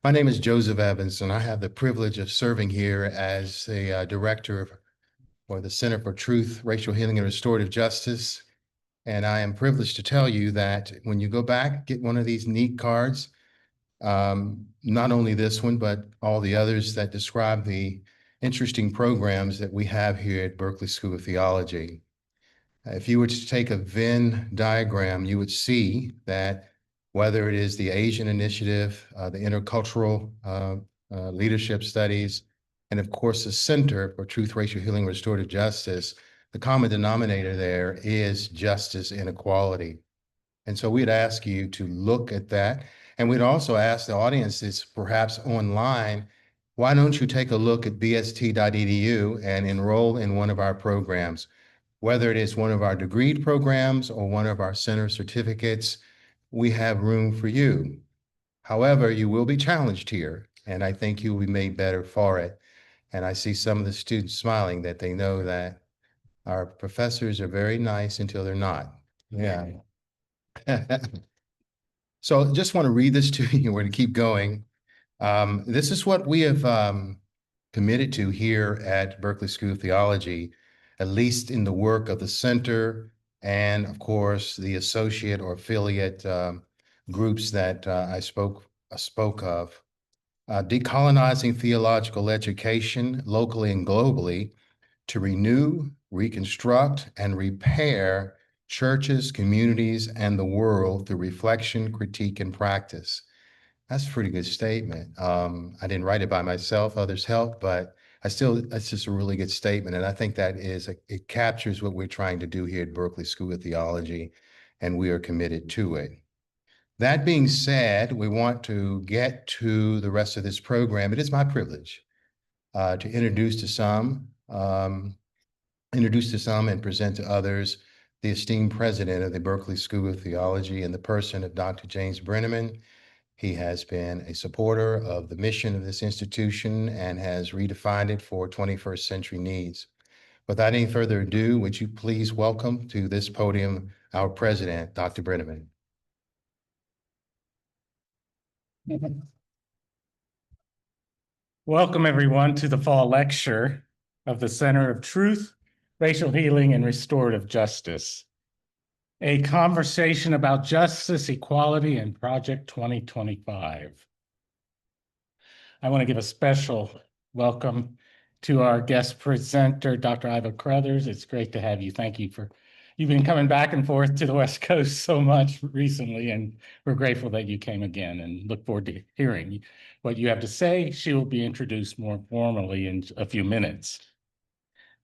My name is Joseph Evans, and I have the privilege of serving here as the director for the Center for Truth, Racial Healing, and Restorative Justice. And I am privileged to tell you that when you go back, get one of these neat cards, not only this one, but all the others that describe the interesting programs that we have here at Berkeley School of Theology. If you were to take a Venn diagram, you would see that whether it is the Asian Initiative, the Intercultural Leadership Studies, and of course the Center for Truth, Racial Healing, and Restorative Justice, the common denominator there is justice and equality. And so we'd ask you to look at that. And we'd also ask the audience that's perhaps online, why don't you take a look at bst.edu and enroll in one of our programs? Whether it is one of our degree programs or one of our center certificates, we have room for you. However, you will be challenged here, and I think you will be made better for it. And I see some of the students smiling that they know that our professors are very nice until they're not. Yeah. So just want to read this to you. We're going to keep going. This is what we have committed to here at Berkeley School of Theology, at least in the work of the center and, of course, the associate or affiliate groups that I spoke of. Decolonizing theological education locally and globally to renew, reconstruct, and repair churches, communities, and the world through reflection, critique, and practice. That's a pretty good statement. I didn't write it by myself, others helped, but that's just a really good statement. And I think that it captures what we're trying to do here at Berkeley School of Theology, and we are committed to it. That being said, we want to get to the rest of this program. It is my privilege to introduce to some and present to others the esteemed president of the Berkeley School of Theology in the person of Dr. James Brenneman. He has been a supporter of the mission of this institution and has redefined it for 21st century needs. Without any further ado, would you please welcome to this podium our president, Dr. Brenneman. Welcome, everyone, to the fall lecture of the Center of Truth, Racial Healing, and Restorative Justice, a conversation about justice, equality, and Project 2025. I want to give a special welcome to our guest presenter, Dr. Iva Carruthers. It's great to have you. Thank you you've been coming back and forth to the West Coast so much recently, and we're grateful that you came again and look forward to hearing what you have to say. She will be introduced more formally in a few minutes.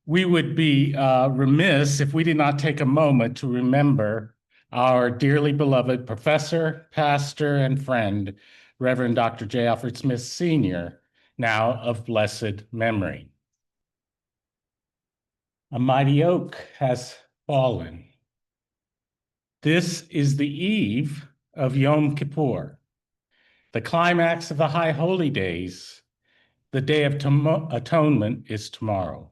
We would be remiss if we did not take a moment to remember our dearly beloved professor, pastor, and friend, Reverend Dr. J. Alfred Smith, Sr., now of blessed memory. A mighty oak has fallen. This is the eve of Yom Kippur, the climax of the High Holy Days. The Day of Atonement is tomorrow.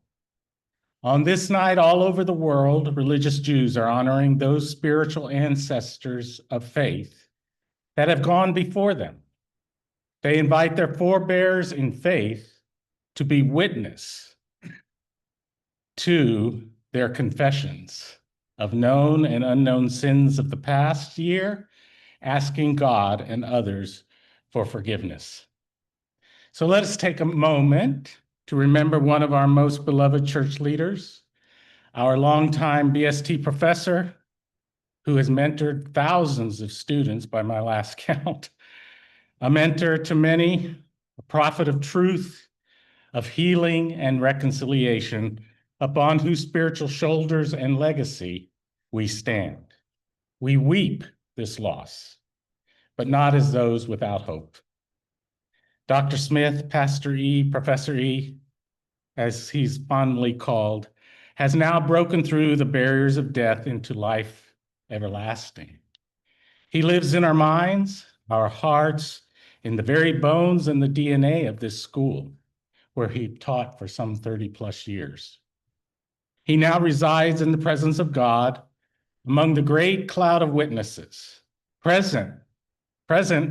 On this night, all over the world, religious Jews are honoring those spiritual ancestors of faith that have gone before them. They invite their forebears in faith to be witness to their confessions of known and unknown sins of the past year, asking God and others for forgiveness. So let us take a moment to remember one of our most beloved church leaders, our longtime BST professor, who has mentored thousands of students by my last count, a mentor to many, a prophet of truth, of healing and reconciliation, upon whose spiritual shoulders and legacy we stand. We weep this loss, but not as those without hope. Dr. Smith, Pastor E, Professor E, as he's fondly called, has now broken through the barriers of death into life everlasting. He lives in our minds, our hearts, in the very bones and the DNA of this school, where he taught for some 30 plus years. He now resides in the presence of God among the great cloud of witnesses, present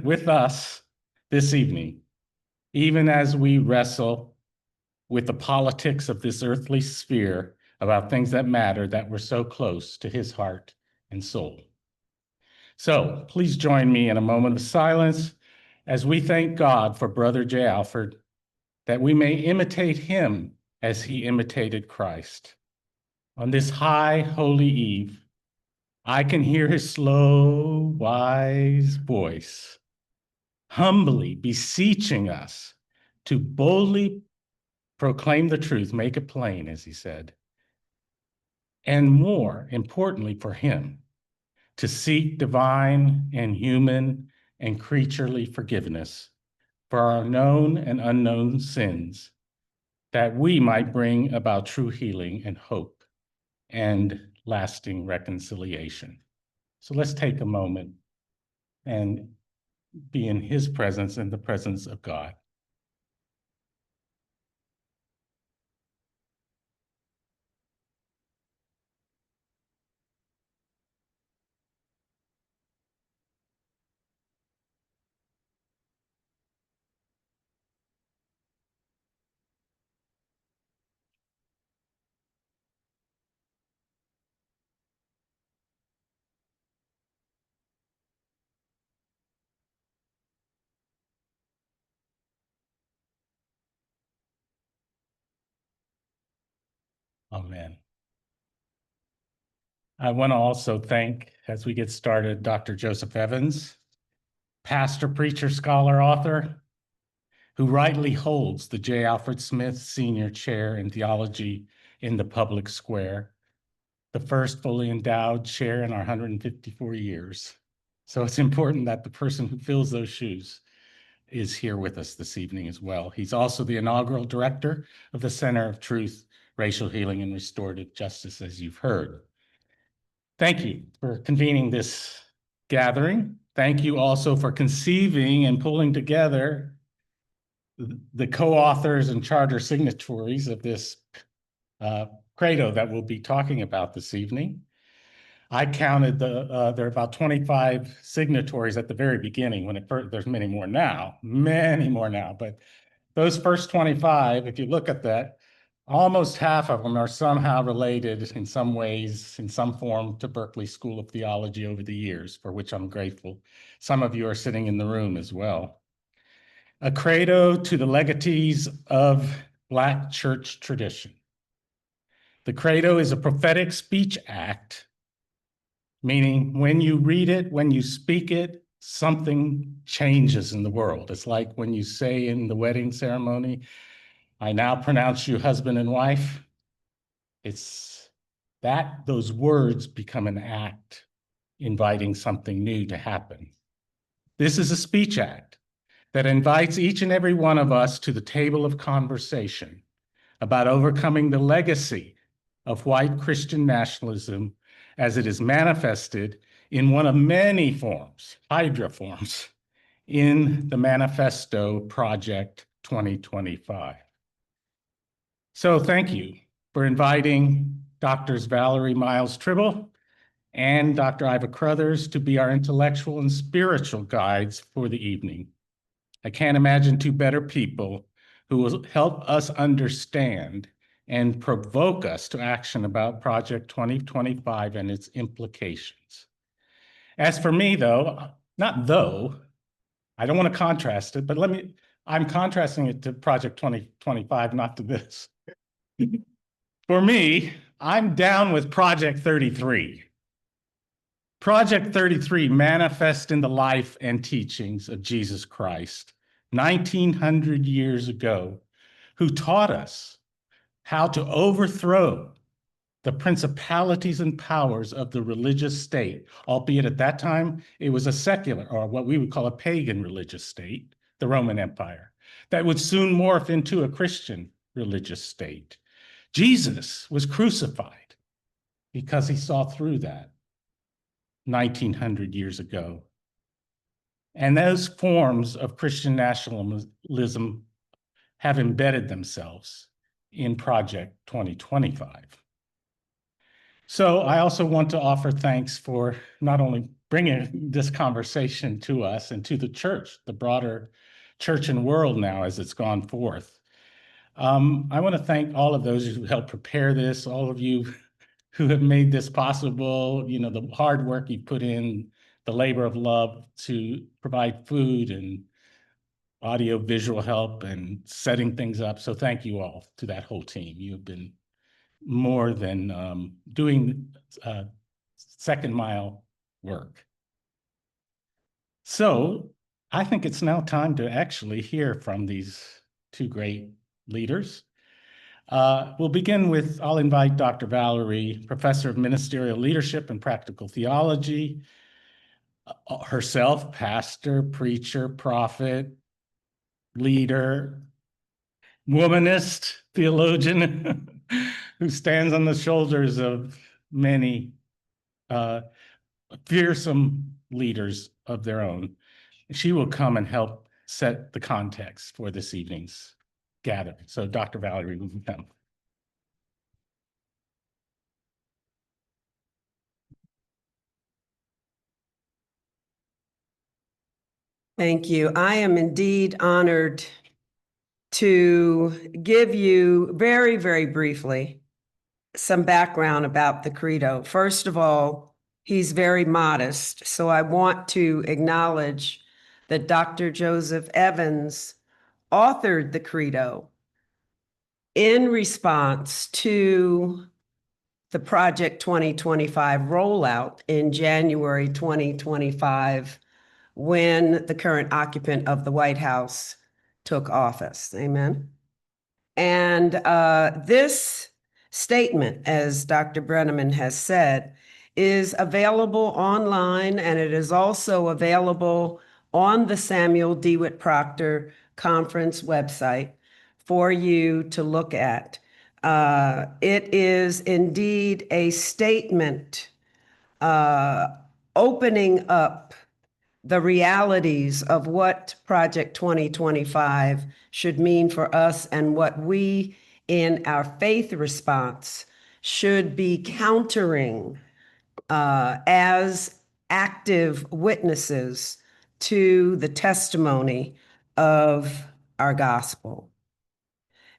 with us this evening even as we wrestle with the politics of this earthly sphere about things that matter that were so close to his heart and soul. So please join me in a moment of silence as we thank God for Brother J. Alford, that we may imitate him as he imitated Christ. On this high, holy eve, I can hear his slow, wise voice, humbly beseeching us to boldly proclaim the truth, make it plain, as he said, and more importantly for him, to seek divine and human and creaturely forgiveness for our known and unknown sins, that we might bring about true healing and hope and lasting reconciliation. So let's take a moment and be in his presence and the presence of God. Amen. I want to also thank, as we get started, Dr. Joseph Evans, pastor, preacher, scholar, author, who rightly holds the J. Alfred Smith Senior Chair in Theology in the Public Square, the first fully endowed chair in our 154 years. So it's important that the person who fills those shoes is here with us this evening as well. He's also the inaugural director of the Center of Truth, Racial Healing, and Restorative Justice, as you've heard. Thank you for convening this gathering. Thank you also for conceiving and pulling together the co-authors and charter signatories of this credo that we'll be talking about this evening. I counted there are about 25 signatories at the very beginning when there's many more now, but those first 25, if you look at that, almost half of them are somehow related in some ways, in some form, to Berkeley School of Theology over the years, for which I'm grateful. Some of you are sitting in the room as well. A credo to the legatees of Black church tradition. The credo is a prophetic speech act, meaning when you read it, when you speak it, something changes in the world. It's like when you say in the wedding ceremony, I now pronounce you husband and wife. It's that those words become an act inviting something new to happen. This is a speech act that invites each and every one of us to the table of conversation about overcoming the legacy of white Christian nationalism as it is manifested in one of many forms, Hydra forms, in the Manifesto Project 2025. So thank you for inviting Drs. Valerie Miles-Tribble and Dr. Iva Carruthers to be our intellectual and spiritual guides for the evening. I can't imagine two better people who will help us understand and provoke us to action about Project 2025 and its implications. As for me, though, I don't want to contrast it, but I'm contrasting it to Project 2025, not to this. For me, I'm down with Project 33. Project 33 manifests in the life and teachings of Jesus Christ, 1900 years ago, who taught us how to overthrow the principalities and powers of the religious state, albeit at that time it was a secular, or what we would call a pagan religious state, the Roman Empire, that would soon morph into a Christian religious state. Jesus was crucified because he saw through that 1900 years ago. And those forms of Christian nationalism have embedded themselves in Project 2025. So I also want to offer thanks for not only bringing this conversation to us and to the church, the broader church and world now as it's gone forth. I want to thank all of those who helped prepare this, all of you who have made this possible, the hard work you put in, the labor of love to provide food and audio visual help and setting things up. So thank you all to that whole team. You've been more than doing second mile work. So I think it's now time to actually hear from these two great leaders. We'll begin with, I'll invite Dr. Valerie, Professor of Ministerial Leadership and Practical Theology, herself, pastor, preacher, prophet, leader, womanist, theologian, who stands on the shoulders of many fearsome leaders of their own. She will come and help set the context for this evening's gathering. So Dr. Valerie will come. Thank you. I am indeed honored to give you very, very briefly some background about the Credo. First of all, he's very modest, so I want to acknowledge that Dr. Joseph Evans authored the Credo in response to the Project 2025 rollout in January 2025, when the current occupant of the White House took office. Amen. And this statement, as Dr. Brenneman has said, is available online, and it is also available on the Samuel DeWitt Proctor Conference website for you to look at. It is indeed a statement opening up the realities of what Project 2025 should mean for us and what we in our faith response should be countering as active witnesses to the testimony of our gospel.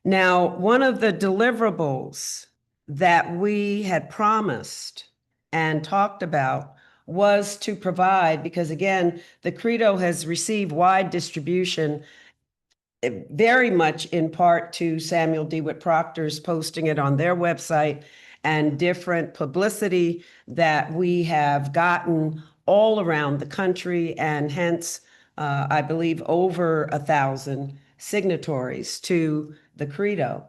Now, one of the deliverables that we had promised and talked about was to provide, because again, the Credo has received wide distribution, very much in part to Samuel DeWitt Proctor's posting it on their website and different publicity that we have gotten all around the country, and hence, I believe, over 1,000 signatories to the Credo.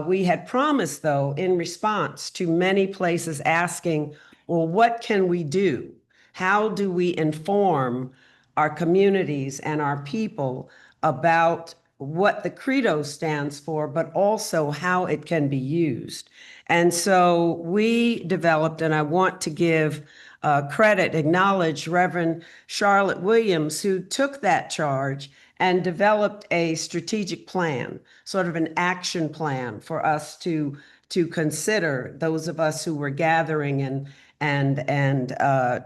We had promised, though, in response to many places asking, well, what can we do? How do we inform our communities and our people about what the Credo stands for, but also how it can be used? And so we developed, and I want to give credit, acknowledge Reverend Charlotte Williams, who took that charge and developed a strategic plan, sort of an action plan for us to consider, those of us who were gathering and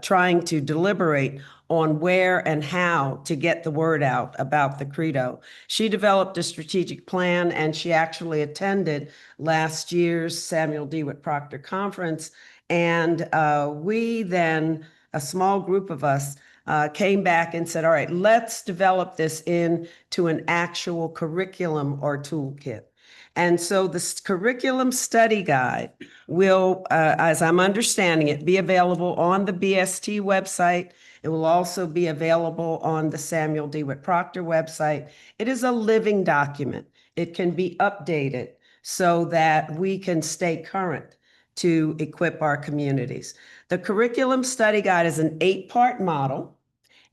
trying to deliberate on where and how to get the word out about the Credo. She developed a strategic plan, and she actually attended last year's Samuel DeWitt Proctor Conference. And we then, a small group of us, came back and said, all right, let's develop this into an actual curriculum or toolkit. And so the curriculum study guide will, as I'm understanding it, be available on the BST website. It will also be available on the Samuel DeWitt Proctor website. It is a living document. It can be updated so that we can stay current to equip our communities. The curriculum study guide is an 8-part model,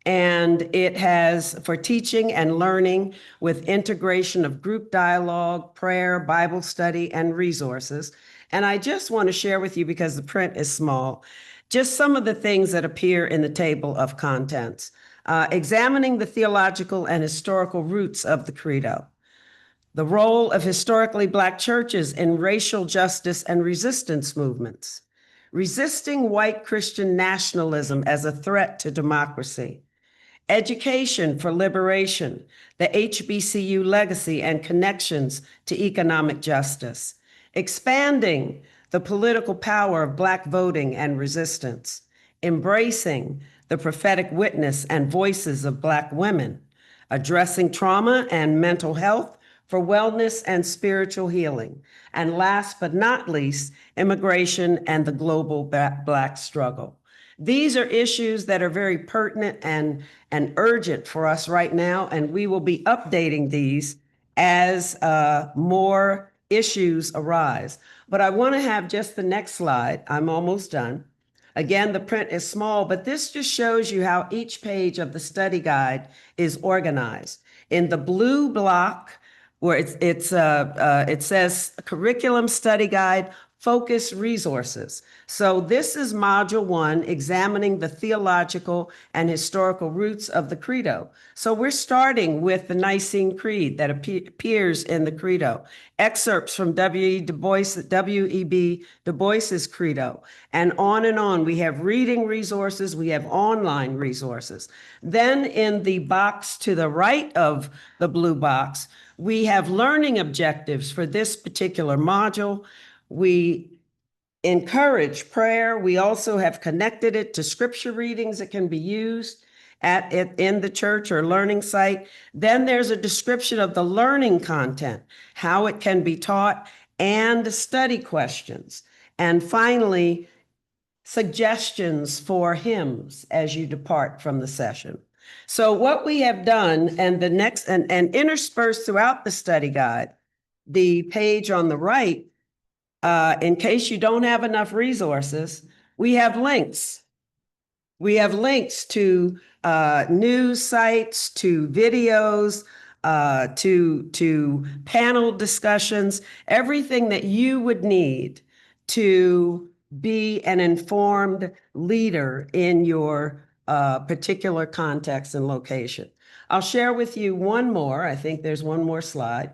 and it has for teaching and learning with integration of group dialogue, prayer, Bible study, and resources. And I just want to share with you, because the print is small, just some of the things that appear in the table of contents. Examining the theological and historical roots of the Credo, the role of historically Black churches in racial justice and resistance movements, resisting white Christian nationalism as a threat to democracy, Education for Liberation, the HBCU Legacy and Connections to Economic Justice, expanding the political power of Black voting and resistance, embracing the prophetic witness and voices of Black women, addressing trauma and mental health for wellness and spiritual healing, and last but not least, immigration and the global Black struggle. These are issues that are very pertinent and urgent for us right now, and we will be updating these as more issues arise. But I want to have just the next slide. I'm almost done. Again, the print is small, but this just shows you how each page of the study guide is organized. In the blue block, where it says Curriculum Study Guide, Focus Resources. So this is Module 1, examining the theological and historical roots of the Credo. So we're starting with the Nicene Creed that appears in the Credo, excerpts from W.E.B. Du Bois's Credo, and on and on. We have reading resources, we have online resources. Then in the box to the right of the blue box, we have learning objectives for this particular module. We encourage prayer. We also have connected it to scripture readings that can be used in the church or learning site. Then there's a description of the learning content, how it can be taught, and study questions. And finally, suggestions for hymns as you depart from the session. So what we have done, and the next, and interspersed throughout the study guide, the page on the right, in case you don't have enough resources, we have links. We have links to news sites, to videos, to panel discussions, everything that you would need to be an informed leader in your particular context and location. I'll share with you one more. I think there's one more slide.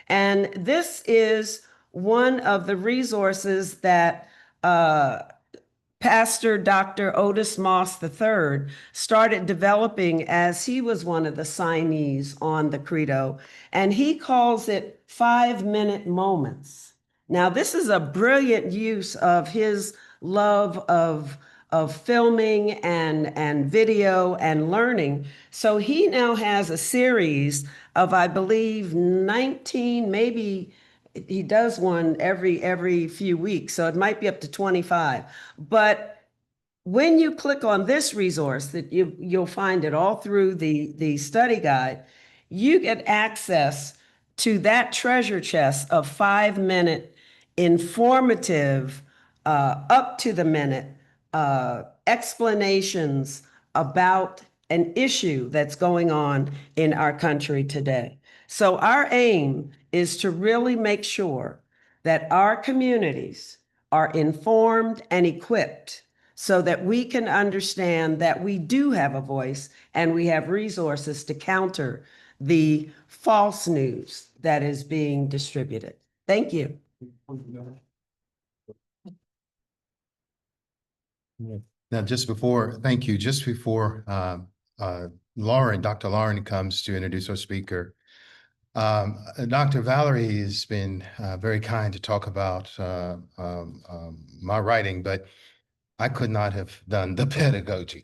And this is one of the resources that Pastor Dr. Otis Moss III started developing as he was one of the signees on the Credo, and he calls it 5-minute moments. Now, this is a brilliant use of his love of filming and video and learning. So he now has a series of, I believe, 19, maybe he does one every few weeks, so it might be up to 25. But when you click on this resource, that you'll find it all through the study guide, you get access to that treasure chest of 5-minute informative, up to the minute explanations about an issue that's going on in our country today. So our aim is to really make sure that our communities are informed and equipped so that we can understand that we do have a voice and we have resources to counter the false news that is being distributed. Thank you. Now, thank you. Just before Dr. Lauren comes to introduce our speaker, Dr. Valerie has been very kind to talk about my writing, but I could not have done the pedagogy.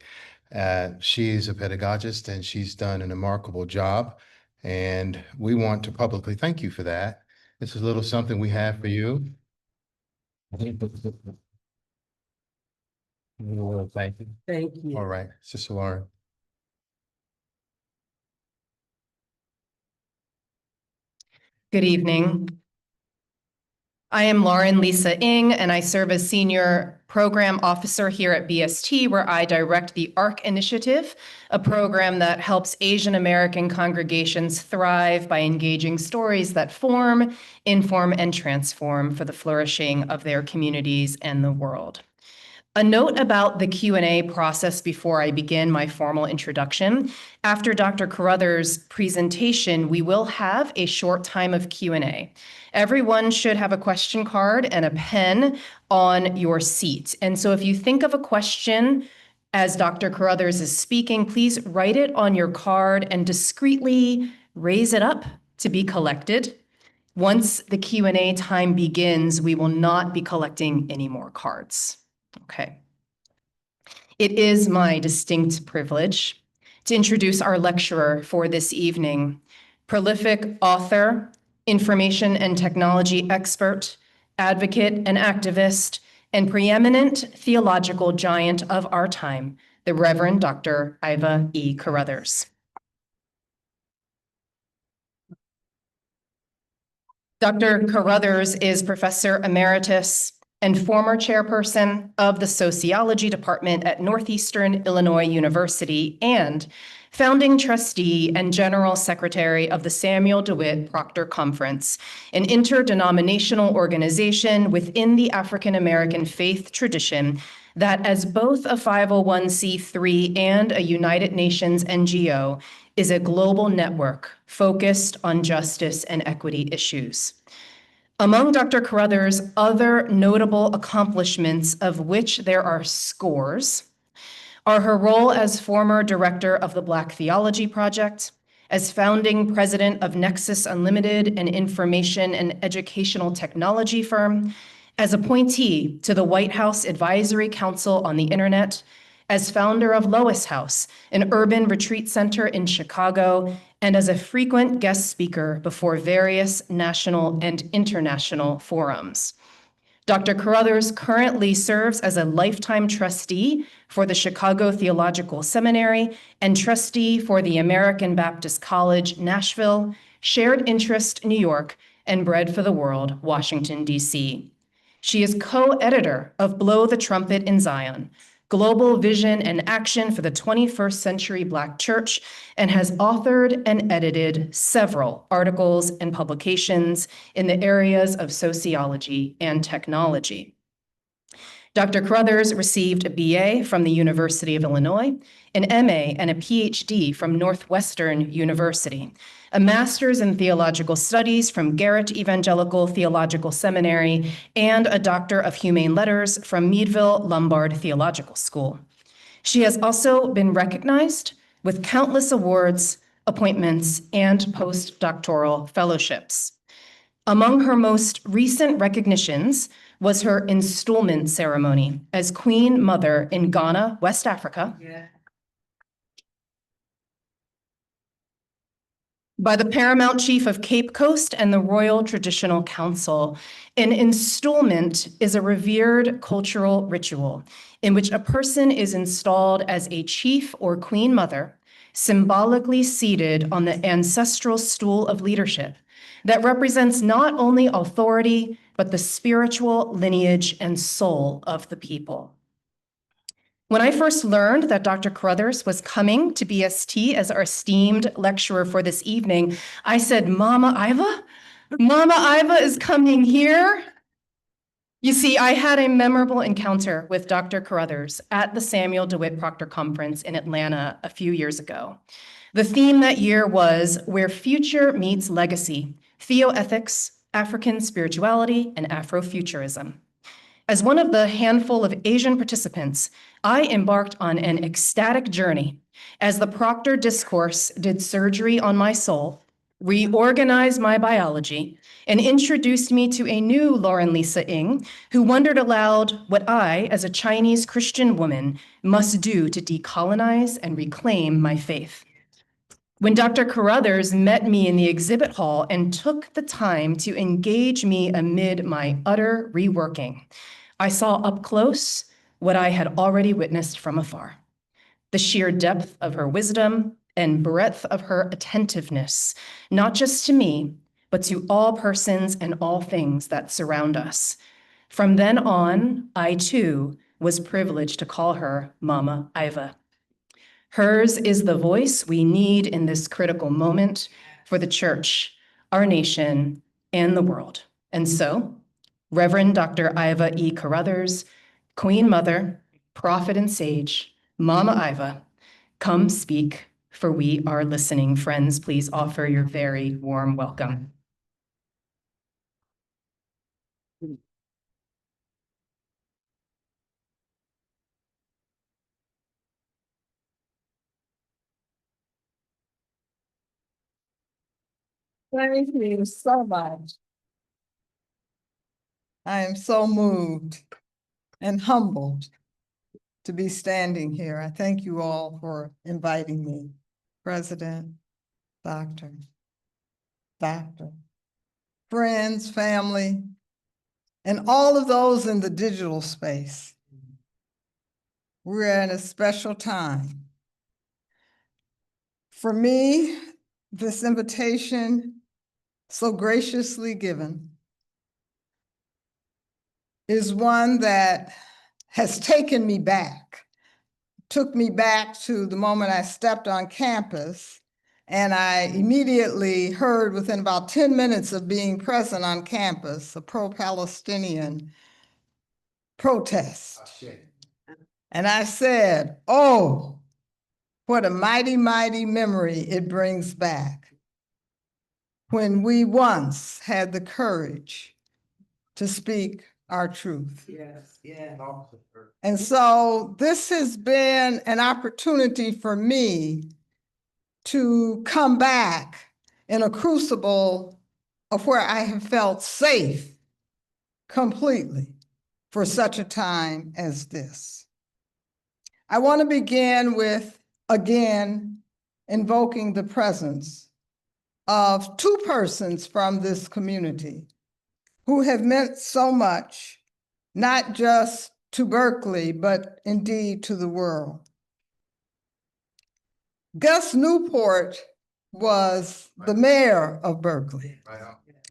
She's a pedagogist and she's done a remarkable job, and we want to publicly thank you for that. This is a little something we have for you. Thank you. Thank you. All right, Sister Lauren. Good evening. I am Lauren Lisa Ng, and I serve as Senior Program Officer here at BST, where I direct the ARC Initiative, a program that helps Asian American congregations thrive by engaging stories that form, inform, and transform for the flourishing of their communities and the world. A note about the Q&A process before I begin my formal introduction. After Dr. Carruthers' presentation, we will have a short time of Q&A. Everyone should have a question card and a pen on your seat. And so if you think of a question As Dr. Carruthers is speaking, please write it on your card and discreetly raise it up to be collected. Once the Q&A time begins, we will not be collecting any more cards. Okay. It is my distinct privilege to introduce our lecturer for this evening, prolific author, information and technology expert, advocate and activist, and preeminent theological giant of our time, the Reverend Dr. Iva E. Carruthers. Dr. Carruthers is Professor Emeritus and former chairperson of the Sociology Department at Northeastern Illinois University and founding trustee and general secretary of the Samuel DeWitt Proctor Conference, an interdenominational organization within the African American faith tradition that, as both a 501c3 and a United Nations NGO, is a global network focused on justice and equity issues. Among Dr. Carruthers' other notable accomplishments, of which there are scores, are her role as former director of the Black Theology Project, as founding president of Nexus Unlimited, an information and educational technology firm, as appointee to the White House Advisory Council on the Internet, as founder of Lois House, an urban retreat center in Chicago, and as a frequent guest speaker before various national and international forums. Dr. Carruthers currently serves as a lifetime trustee for the Chicago Theological Seminary and trustee for the American Baptist College, Nashville, Shared Interest, New York, and Bread for the World, Washington, D.C. She is co-editor of Blow the Trumpet in Zion, Global Vision and Action for the 21st Century Black Church, and has authored and edited several articles and publications in the areas of sociology and technology. Dr. Carruthers received a BA from the University of Illinois, an MA and a PhD from Northwestern University, a master's in theological studies from Garrett Evangelical Theological Seminary, and a Doctor of Humane Letters from Meadville Lombard Theological School. She has also been recognized with countless awards, appointments, and postdoctoral fellowships. Among her most recent recognitions was her installment ceremony as Queen Mother in Ghana, West Africa, by the Paramount Chief of Cape Coast and the Royal Traditional Council. An installment is a revered cultural ritual in which a person is installed as a chief or queen mother, symbolically seated on the ancestral stool of leadership that represents not only authority, but the spiritual lineage and soul of the people. When I first learned that Dr. Carruthers was coming to BST as our esteemed lecturer for this evening, I said, Mama Iva? Mama Iva is coming here? You see, I had a memorable encounter with Dr. Carruthers at the Samuel DeWitt Proctor Conference in Atlanta a few years ago. The theme that year was Where Future Meets Legacy, Theoethics, African Spirituality, and Afrofuturism. As one of the handful of Asian participants, I embarked on an ecstatic journey as the Proctor Discourse did surgery on my soul, reorganized my biology, and introduced me to a new Lauren Lisa Ng, who wondered aloud what I, as a Chinese Christian woman, must do to decolonize and reclaim my faith. When Dr. Carruthers met me in the exhibit hall and took the time to engage me amid my utter reworking, I saw up close what I had already witnessed from afar: the sheer depth of her wisdom and breadth of her attentiveness, not just to me, but to all persons and all things that surround us. From then on, I too was privileged to call her Mama Iva. Hers is the voice we need in this critical moment for the church, our nation, and the world. And so, Reverend Dr. Iva E. Carruthers, Queen Mother, Prophet and Sage, Mama Iva, come speak, for we are listening. Friends, please offer your very warm welcome. Thank you so much. I am so moved and humbled to be standing here. I thank you all for inviting me. President, Doctor, friends, family, and all of those in the digital space. We're at a special time. For me, this invitation, so graciously given, is one that has taken me back, took me back to the moment I stepped on campus, and I immediately heard within about 10 minutes of being present on campus, a pro-Palestinian protest. And I said, oh, what a mighty, mighty memory it brings back when we once had the courage to speak our truth. Yes, yeah. And so this has been an opportunity for me to come back in a crucible of where I have felt safe completely for such a time as this. I want to begin with, again, invoking the presence of two persons from this community who have meant so much, not just to Berkeley, but indeed to the world. Gus Newport was the mayor of Berkeley.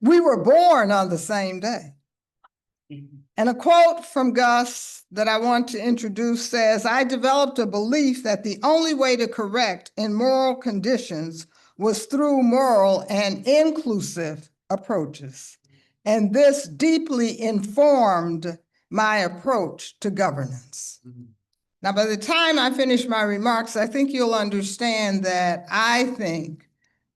We were born on the same day. And a quote from Gus that I want to introduce says, "I developed a belief that the only way to correct immoral conditions was through moral and inclusive approaches. And this deeply informed my approach to governance." Now, by the time I finish my remarks, I think you'll understand that I think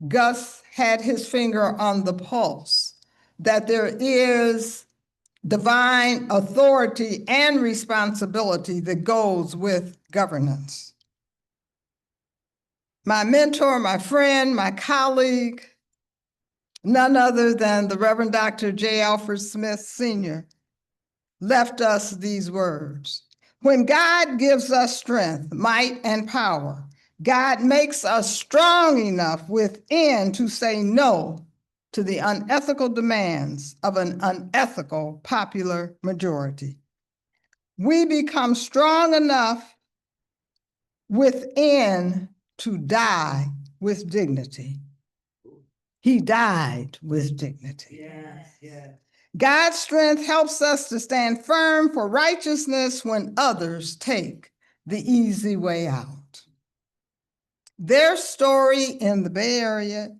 Gus had his finger on the pulse, that there is divine authority and responsibility that goes with governance. My mentor, my friend, my colleague, none other than the Reverend Dr. J. Alfred Smith Sr. left us these words. When God gives us strength, might, and power, God makes us strong enough within to say no to the unethical demands of an unethical popular majority. We become strong enough within to die with dignity. He died with dignity. Yes, yes. God's strength helps us to stand firm for righteousness when others take the easy way out. Their story in the Bay Area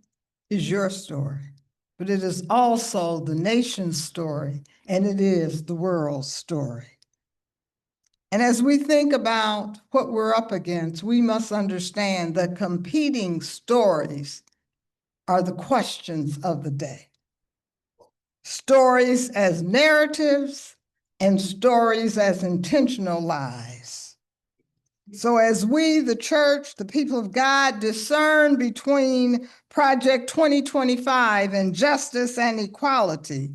is your story, but it is also the nation's story, and it is the world's story. And as we think about what we're up against, we must understand that competing stories are the questions of the day. Stories as narratives and stories as intentional lies. So as we, the church, the people of God, discern between Project 2025 and justice and equality,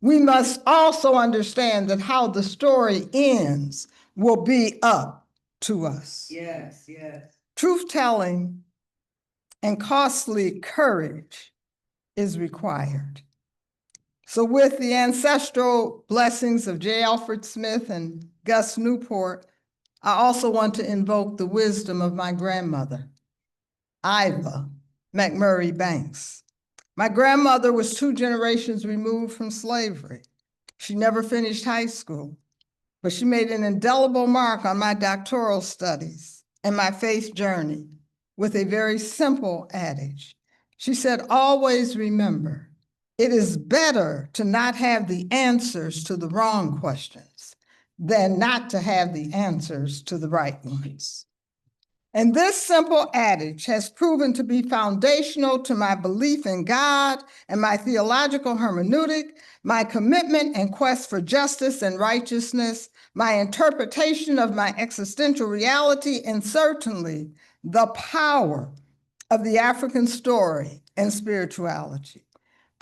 we must also understand that how the story ends will be up to us. Yes, yes. Truth-telling and costly courage is required. So with the ancestral blessings of J. Alfred Smith and Gus Newport, I also want to invoke the wisdom of my grandmother, Iva McMurray Banks. My grandmother was 2 generations removed from slavery. She never finished high school, but she made an indelible mark on my doctoral studies and my faith journey with a very simple adage. She said, always remember, it is better to not have the answers to the wrong questions than not to have the answers to the right ones. And this simple adage has proven to be foundational to my belief in God and my theological hermeneutic, my commitment and quest for justice and righteousness, my interpretation of my existential reality, and certainly the power of the African story and spirituality.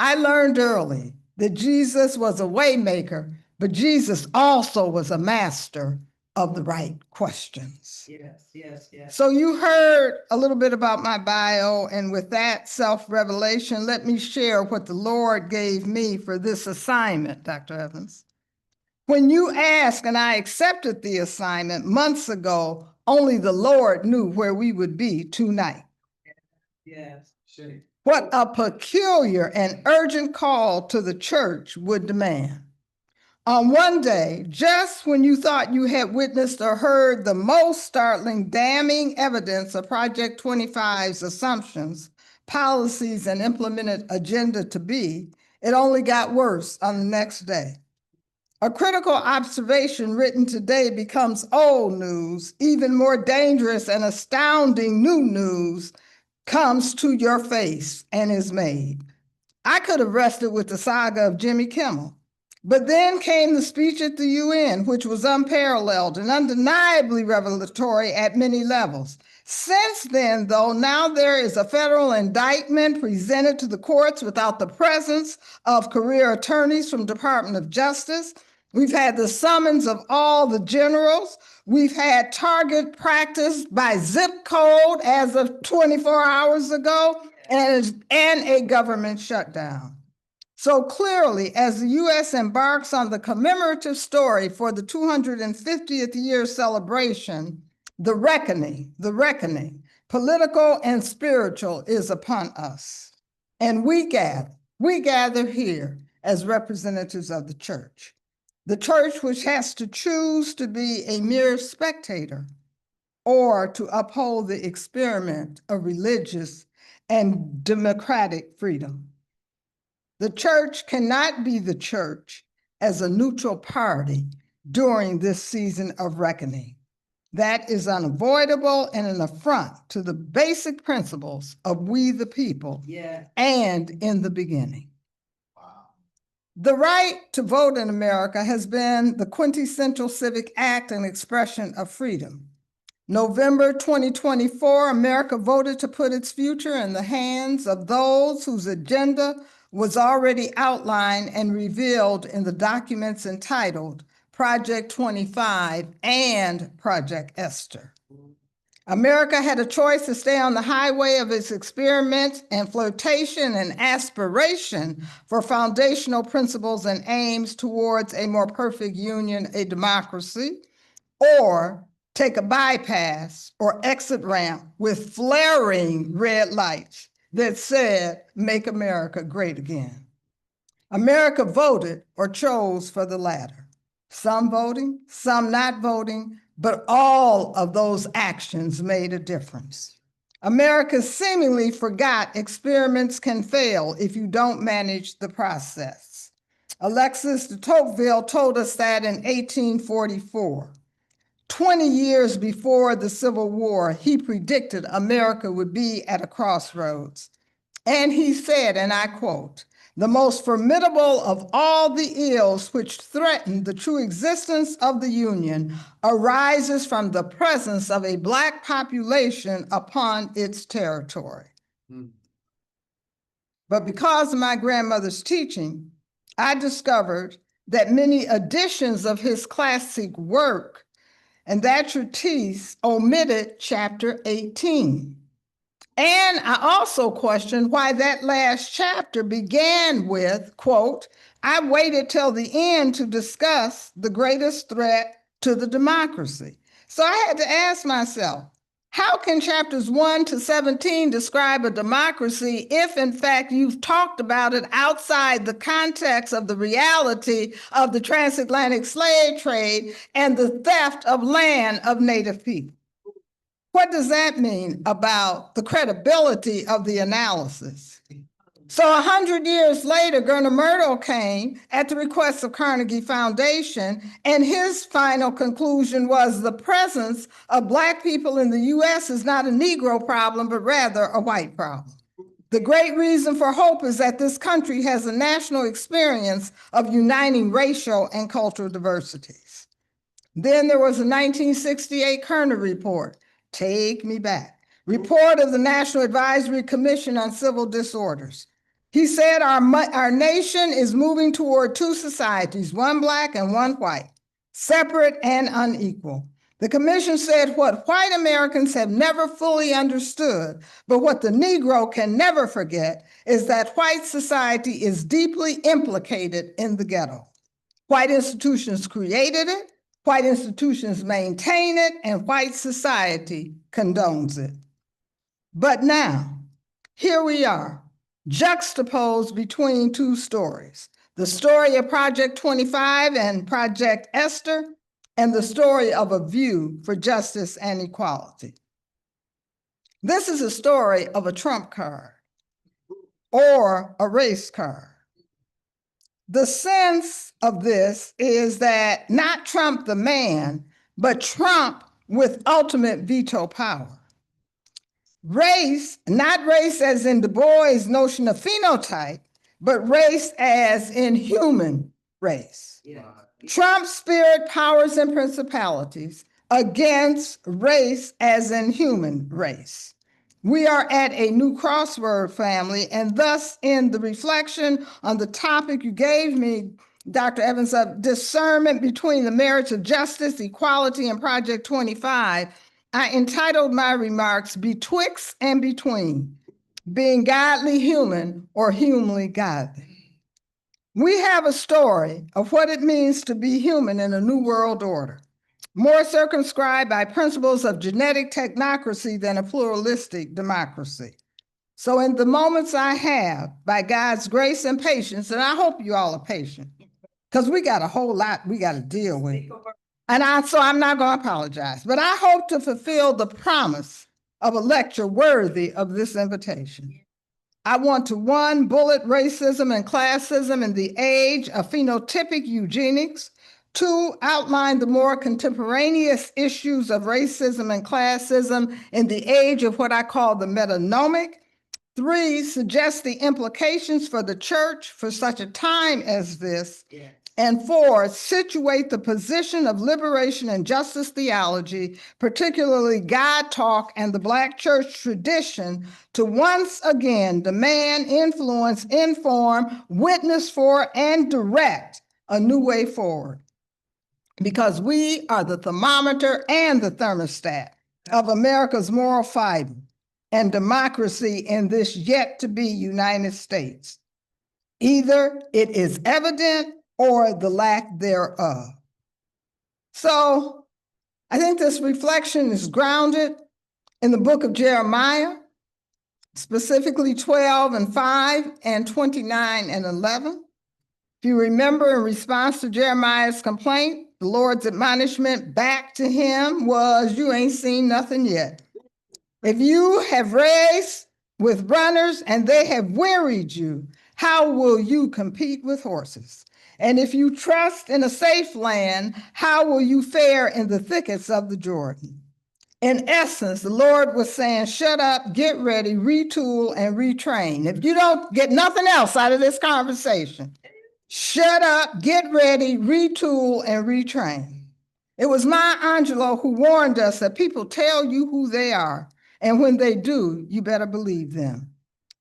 I learned early that Jesus was a way maker, but Jesus also was a master of the right questions. Yes, yes, yes. So you heard a little bit about my bio, and with that self-revelation, let me share what the Lord gave me for this assignment, Dr. Evans. When you asked and I accepted the assignment months ago, only the Lord knew where we would be tonight. Yes. What a peculiar and urgent call to the church would demand. On one day, just when you thought you had witnessed or heard the most startling, damning evidence of Project 25's assumptions, policies, and implemented agenda to be, it only got worse on the next day. A critical observation written today becomes old news. Even more dangerous and astounding new news comes to your face and is made. I could have rested with the saga of Jimmy Kimmel, but then came the speech at the UN, which was unparalleled and undeniably revelatory at many levels. Since then, though, now there is a federal indictment presented to the courts without the presence of career attorneys from Department of Justice. We've had the summons of all the generals. We've had target practice by zip code as of 24 hours ago, and a government shutdown. So clearly, as the U.S. embarks on the commemorative story for the 250th year celebration, the reckoning, political and spiritual, is upon us. And we gather here as representatives of the church which has to choose to be a mere spectator or to uphold the experiment of religious and democratic freedom. The church cannot be the church as a neutral party during this season of reckoning. That is unavoidable and an affront to the basic principles of we the people and in the beginning. The right to vote in America has been the quintessential civic act and expression of freedom. November 2024, America voted to put its future in the hands of those whose agenda was already outlined and revealed in the documents entitled Project 25 and Project Esther. America had a choice to stay on the highway of its experiment and flirtation and aspiration for foundational principles and aims towards a more perfect union, a democracy, or take a bypass or exit ramp with flaring red lights that said, "Make America great again." America voted or chose for the latter. Some voting, some not voting, but all of those actions made a difference. America seemingly forgot experiments can fail if you don't manage the process. Alexis de Tocqueville told us that in 1844. 20 years before the Civil War, he predicted America would be at a crossroads. And he said, and I quote, "The most formidable of all the ills which threaten the true existence of the Union arises from the presence of a Black population upon its territory." But because of my grandmother's teaching, I discovered that many editions of his classic work and that treatise omitted chapter 18. And I also questioned why that last chapter began with, quote, "I waited till the end to discuss the greatest threat to the democracy." So I had to ask myself, how can chapters 1 to 17 describe a democracy if, in fact, you've talked about it outside the context of the reality of the transatlantic slave trade and the theft of land of Native people? What does that mean about the credibility of the analysis? So 100 years later, Gerner Myrtle came at the request of Carnegie Foundation, and his final conclusion was the presence of Black people in the US is not a Negro problem, but rather a white problem. The great reason for hope is that this country has a national experience of uniting racial and cultural diversities. Then there was a 1968 Kerner report, take me back, report of the National Advisory Commission on Civil Disorders. He said our nation is moving toward two societies, one black and one white, separate and unequal. The commission said what white Americans have never fully understood, but what the Negro can never forget, is that white society is deeply implicated in the ghetto. White institutions created it, white institutions maintain it, and white society condones it. But now, here we are, juxtaposed between two stories. The story of Project 25 and Project Esther, and the story of A View for Justice and Equality. This is a story of a trump card or a race card. The sense of this is that not Trump the man, but Trump with ultimate veto power. Race, not race as in Du Bois' notion of phenotype, but race as in human race. Yeah. Trump's spirit, powers, and principalities against race as in human race. We are at a new crossword, family, and thus in the reflection on the topic you gave me, Dr. Evans, of discernment between the merits of justice, equality, and Project 25, I entitled my remarks Betwixt and Between, Being Godly Human or Humanly Godly. We have a story of what it means to be human in a new world order, more circumscribed by principles of genetic technocracy than a pluralistic democracy. So in the moments I have, by God's grace and patience, and I hope you all are patient, because we got a whole lot we got to deal with. And so I'm not going to apologize, but I hope to fulfill the promise of a lecture worthy of this invitation. I want to, 1, bullet racism and classism in the age of phenotypic eugenics. 2, outline the more contemporaneous issues of racism and classism in the age of what I call the metanomic. 3, suggest the implications for the church for such a time as this. Yeah. And 4, situate the position of liberation and justice theology, particularly God talk and the Black church tradition, to once again demand, influence, inform, witness for, and direct a new way forward. Because we are the thermometer and the thermostat of America's moral fiber and democracy in this yet to be United States. Either it is evident or the lack thereof. So I think this reflection is grounded in the book of Jeremiah, specifically 12:5 and 29:11. If you remember, in response to Jeremiah's complaint, the Lord's admonishment back to him was, you ain't seen nothing yet. If you have raced with runners and they have wearied you, how will you compete with horses? And if you trust in a safe land, how will you fare in the thickets of the Jordan? In essence, the Lord was saying, shut up, get ready, retool, and retrain. If you don't get nothing else out of this conversation, shut up, get ready, retool, and retrain. It was Maya Angelou who warned us that people tell you who they are, and when they do, you better believe them.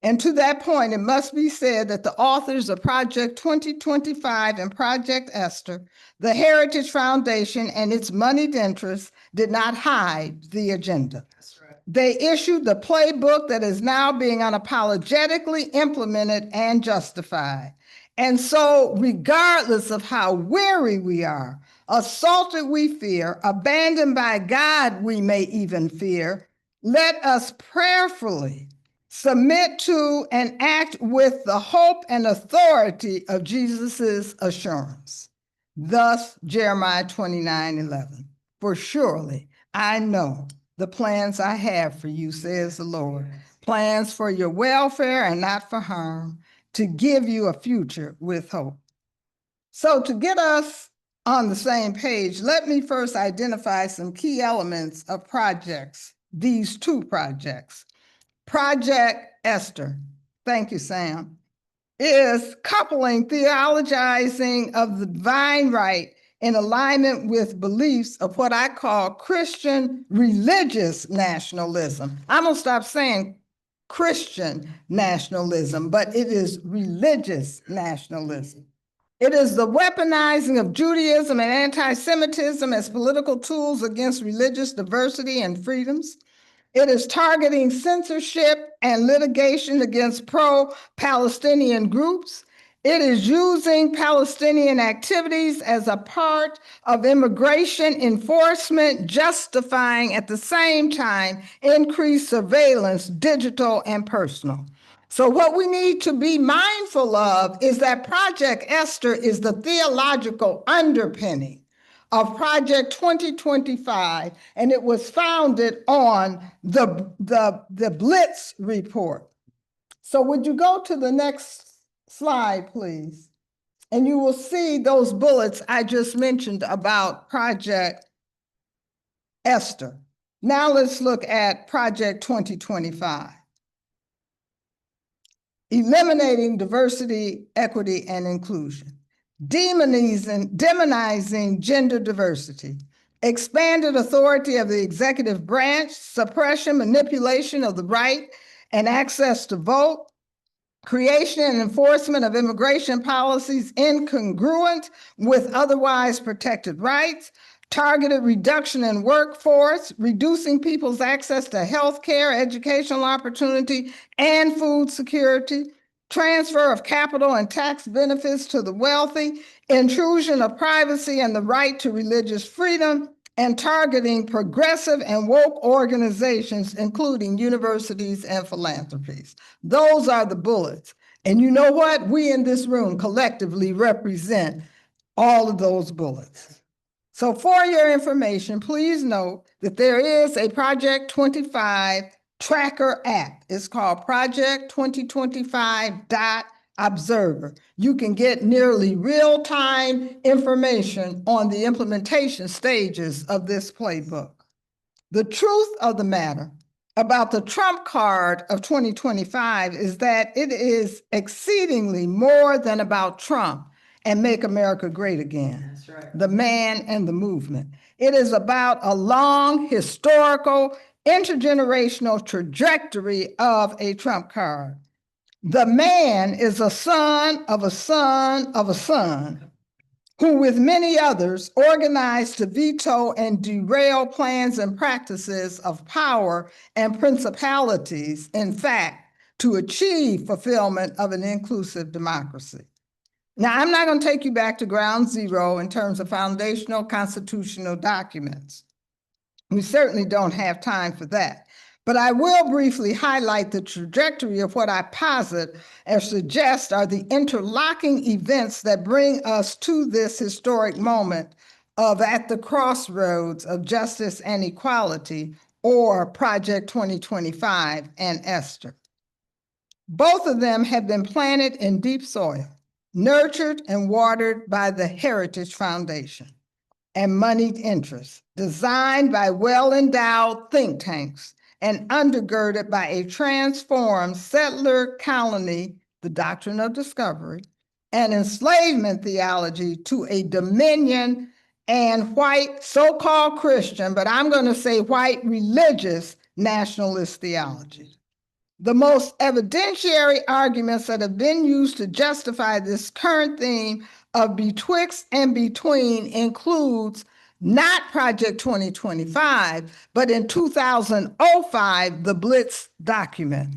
And to that point, it must be said that the authors of Project 2025 and Project Esther, the Heritage Foundation and its moneyed interests, did not hide the agenda. That's right. They issued the playbook that is now being unapologetically implemented and justified. And so, regardless of how weary we are, assaulted we fear, abandoned by God we may even fear, let us prayerfully submit to and act with the hope and authority of Jesus's assurance. Thus, Jeremiah 29:11. For surely I know the plans I have for you, says the Lord, plans for your welfare and not for harm, to give you a future with hope. So to get us on the same page, let me first identify some key elements of projects, these two projects. Project Esther, thank you, Sam, is coupling theologizing of the divine right in alignment with beliefs of what I call Christian religious nationalism. I'm gonna stop saying Christian nationalism, but it is religious nationalism. It is the weaponizing of Judaism and anti-Semitism as political tools against religious diversity and freedoms. It is targeting censorship and litigation against pro-Palestinian groups. It is using Palestinian activities as a part of immigration enforcement, justifying at the same time increased surveillance, digital and personal. So what we need to be mindful of is that Project Esther is the theological underpinning of Project 2025, and it was founded on the Blitz report. So would you go to the next slide, please? And you will see those bullets I just mentioned about Project Esther. Now let's look at Project 2025. Eliminating diversity, equity, and inclusion. Demonizing gender diversity. Expanded authority of the executive branch, suppression, manipulation of the right and access to vote, creation and enforcement of immigration policies incongruent with otherwise protected rights, targeted reduction in workforce, reducing people's access to health care, educational opportunity, and food security, transfer of capital and tax benefits to the wealthy, intrusion of privacy and the right to religious freedom, and targeting progressive and woke organizations, including universities and philanthropies. Those are the bullets. And you know what? We in this room collectively represent all of those bullets. So for your information, please note that there is a Project 25 tracker app. It's called Project 2025.observer. You can get nearly real-time information on the implementation stages of this playbook. The truth of the matter about the Trump card of 2025 is that it is exceedingly more than about Trump and Make America Great Again. That's right. The man and the movement. It is about a long, historical, intergenerational trajectory of a Trump card. The man is a son of a son of a son who, with many others, organized to veto and derail plans and practices of power and principalities, in fact, to achieve fulfillment of an inclusive democracy. Now, I'm not going to take you back to ground zero in terms of foundational constitutional documents. We certainly don't have time for that. But I will briefly highlight the trajectory of what I posit or suggest are the interlocking events that bring us to this historic moment of at the crossroads of justice and equality, or Project 2025 and Esther. Both of them have been planted in deep soil, nurtured and watered by the Heritage Foundation and moneyed interests, designed by well-endowed think tanks, and undergirded by a transformed settler colony, the doctrine of discovery, and enslavement theology to a dominion and white so-called Christian, but I'm going to say white religious nationalist theology. The most evidentiary arguments that have been used to justify this current theme of betwixt and between includes not Project 2025, but in 2005, the Blitz document.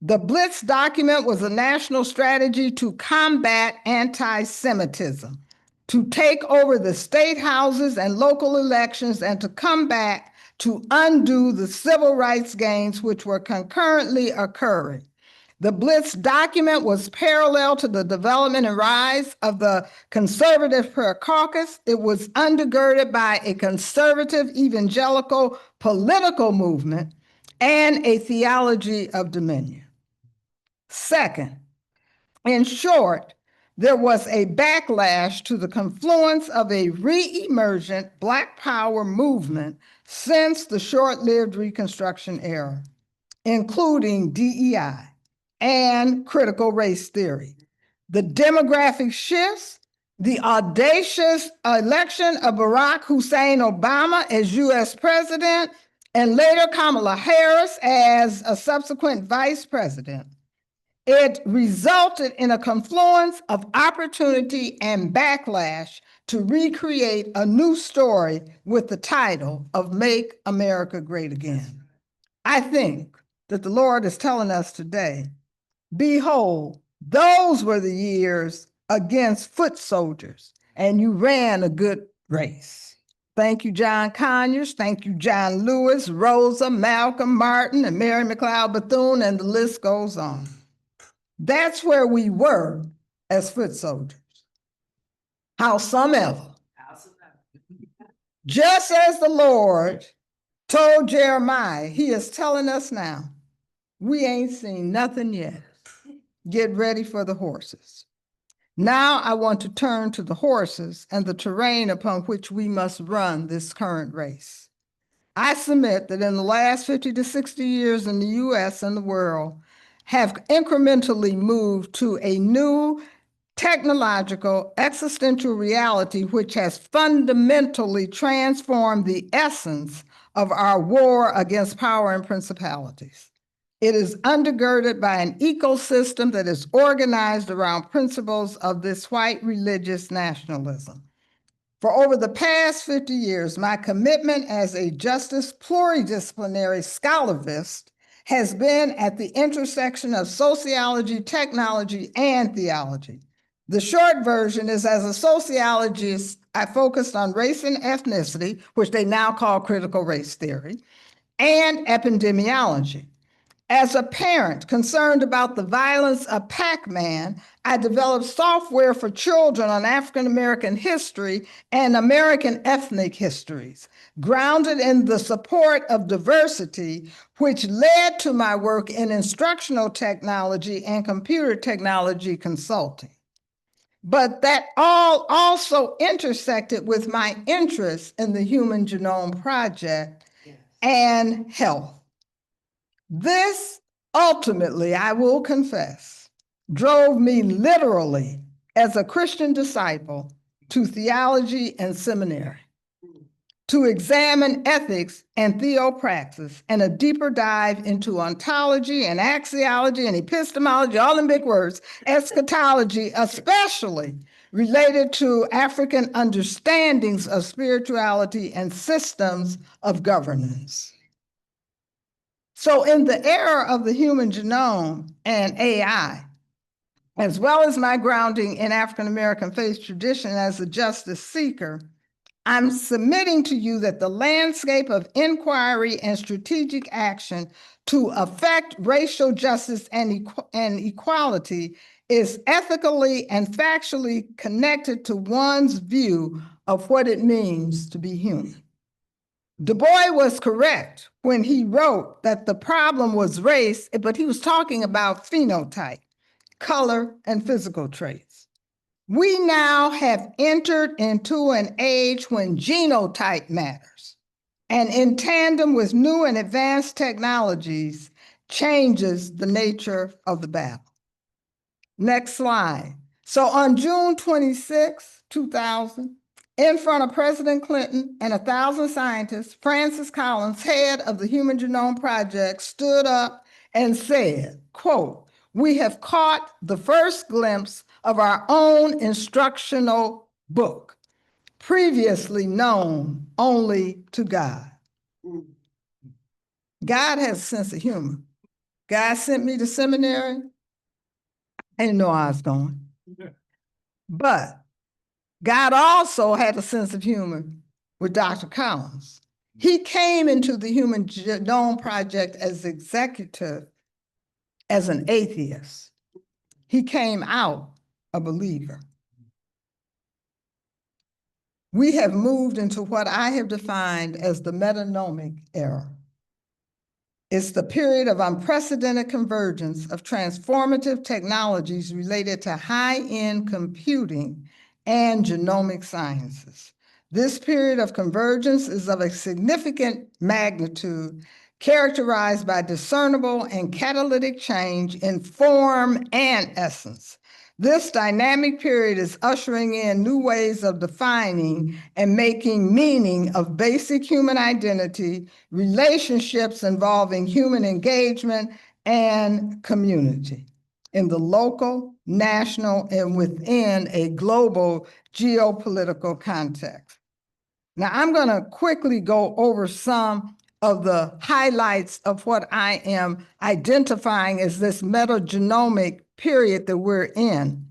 The Blitz document was a national strategy to combat anti-Semitism, to take over the state houses and local elections, and to come back to undo the civil rights gains which were concurrently occurring. The Blitz document was parallel to the development and rise of the conservative prayer caucus. It was undergirded by a conservative evangelical political movement and a theology of dominion. Second, in short, there was a backlash to the confluence of a re-emergent Black Power movement since the short-lived Reconstruction era, including DEI and critical race theory. The demographic shifts, the audacious election of Barack Hussein Obama as US president, and later Kamala Harris as a subsequent vice president, it resulted in a confluence of opportunity and backlash to recreate a new story with the title of Make America Great Again. I think that the Lord is telling us today, behold, those were the years against foot soldiers, and you ran a good race. Thank you, John Conyers. Thank you, John Lewis, Rosa, Malcolm, Martin, and Mary McLeod Bethune, and the list goes on. That's where we were as foot soldiers. Howsomever, just as the Lord told Jeremiah, he is telling us now, we ain't seen nothing yet. Get ready for the horses. Now I want to turn to the horses and the terrain upon which we must run this current race. I submit that in the last 50 to 60 years in the US and the world have incrementally moved to a new technological existential reality which has fundamentally transformed the essence of our war against power and principalities. It is undergirded by an ecosystem that is organized around principles of this white religious nationalism. For over the past 50 years, my commitment as a justice pluridisciplinary scholarist has been at the intersection of sociology, technology, and theology. The short version is, as a sociologist, I focused on race and ethnicity, which they now call critical race theory, and epidemiology. As a parent concerned about the violence of Pac-Man, I developed software for children on African-American history and American ethnic histories, grounded in the support of diversity, which led to my work in instructional technology and computer technology consulting. But that all also intersected with my interest in the Human Genome Project and health. This ultimately, I will confess, drove me literally as a Christian disciple to theology and seminary, to examine ethics and theopraxis and a deeper dive into ontology and axiology and epistemology, all in big words, eschatology, especially related to African understandings of spirituality and systems of governance. So in the era of the human genome and AI, as well as my grounding in African-American faith tradition as a justice seeker, I'm submitting to you that the landscape of inquiry and strategic action to affect racial justice and equality is ethically and factually connected to one's view of what it means to be human. Du Bois was correct when he wrote that the problem was race, but he was talking about phenotype, color, and physical traits. We now have entered into an age when genotype matters, and in tandem with new and advanced technologies, changes the nature of the battle. Next slide. So on June 26, 2000, in front of President Clinton and 1,000 scientists, Francis Collins, head of the Human Genome Project, stood up and said, quote, "We have caught the first glimpse of our own instructional book, previously known only to God." God has a sense of humor. God sent me to seminary. I didn't know I was going. But God also had a sense of humor with Dr. Collins. He came into the Human Genome Project as executive, as an atheist. He came out a believer. We have moved into what I have defined as the metanomic era. It's the period of unprecedented convergence of transformative technologies related to high-end computing and genomic sciences. This period of convergence is of a significant magnitude, characterized by discernible and catalytic change in form and essence. This dynamic period is ushering in new ways of defining and making meaning of basic human identity, relationships involving human engagement and community in the local, national, and within a global geopolitical context. Now, I'm going to quickly go over some of the highlights of what I am identifying as this metagenomic period that we're in.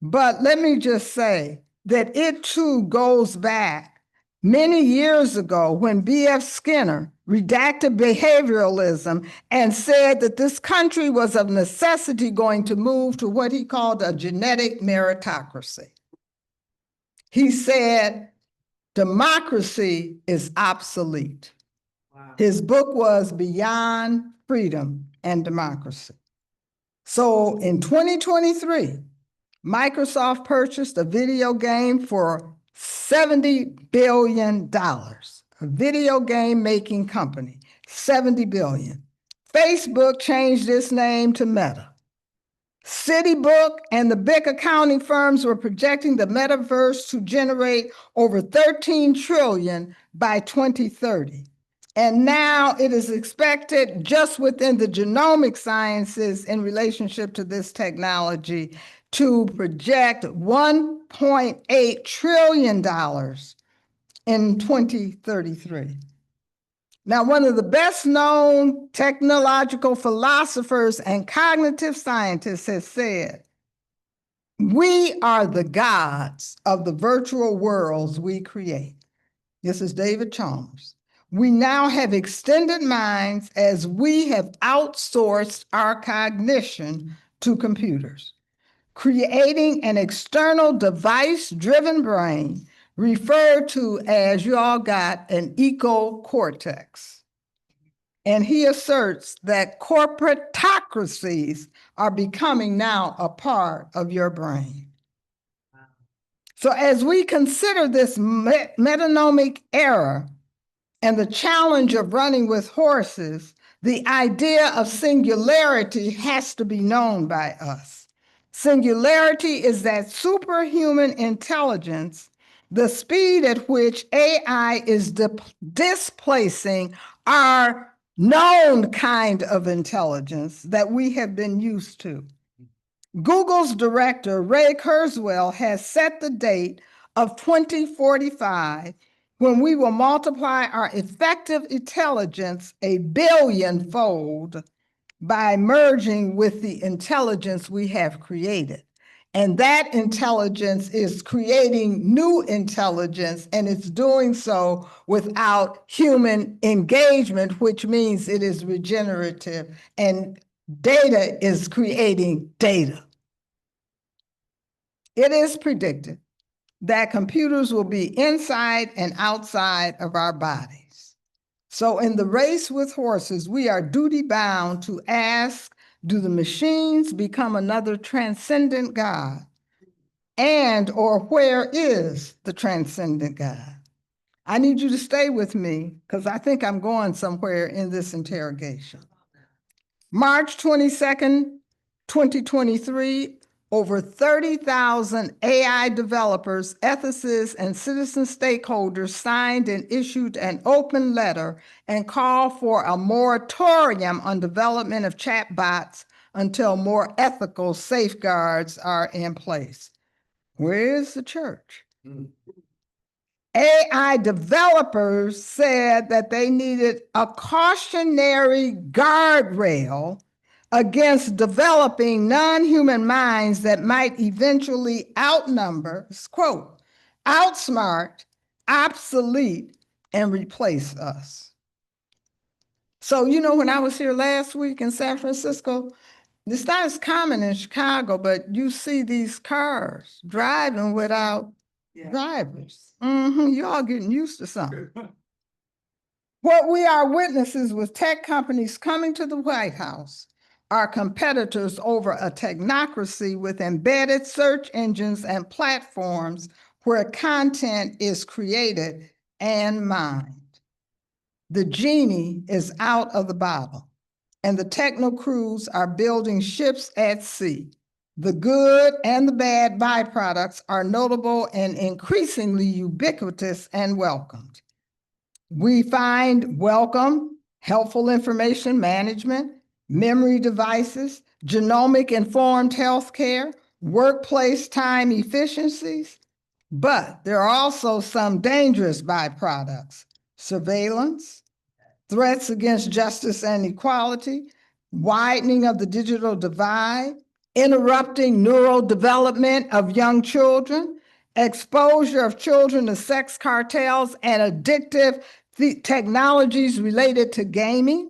But let me just say that it too goes back many years ago when B.F. Skinner redacted behavioralism and said that this country was of necessity going to move to what he called a genetic meritocracy. He said, democracy is obsolete. Wow. His book was Beyond Freedom and Democracy. So in 2023, Microsoft purchased a video game for $70 billion, a video game making company, $70 billion. Facebook changed its name to Meta. Citibook and the big accounting firms were projecting the metaverse to generate over 13 trillion by 2030. And now it is expected just within the genomic sciences in relationship to this technology to project $1.8 trillion in 2033. Now, one of the best known technological philosophers and cognitive scientists has said, we are the gods of the virtual worlds we create. This is David Chalmers. We now have extended minds as we have outsourced our cognition to computers, creating an external device-driven brain referred to as, you all got, an eco-cortex. And he asserts that corporatocracies are becoming now a part of your brain. So as we consider this metanomic era and the challenge of running with horses, the idea of singularity has to be known by us. Singularity is that superhuman intelligence, the speed at which AI is displacing our known kind of intelligence that we have been used to. Google's director, Ray Kurzweil, has set the date of 2045 when we will multiply our effective intelligence 1 billion-fold by merging with the intelligence we have created. And that intelligence is creating new intelligence, and it's doing so without human engagement, which means it is regenerative, and data is creating data. It is predicted that computers will be inside and outside of our bodies. So in the race with horses, we are duty-bound to ask, do the machines become another transcendent God? And or where is the transcendent God? I need you to stay with me because I think I'm going somewhere in this interrogation. March 22nd, 2023, over 30,000 AI developers, ethicists, and citizen stakeholders signed and issued an open letter and called for a moratorium on development of chatbots until more ethical safeguards are in place. Where is the church? AI developers said that they needed a cautionary guardrail against developing non-human minds that might eventually outnumber, quote, outsmart, obsolete, and replace us. So, you know, when I was here last week in San Francisco, it's not as common in Chicago, but you see these cars driving without drivers. You're all getting used to something. What we are witnesses with tech companies coming to the White House are competitors over a technocracy with embedded search engines and platforms where content is created and mined. The genie is out of the bottle, and the techno crews are building ships at sea. The good and the bad byproducts are notable and increasingly ubiquitous and welcomed. We find welcome, helpful information management, memory devices, genomic-informed healthcare, workplace time efficiencies, but there are also some dangerous byproducts: surveillance, threats against justice and equality, widening of the digital divide, interrupting neural development of young children, exposure of children to sex cartels and addictive technologies related to gaming,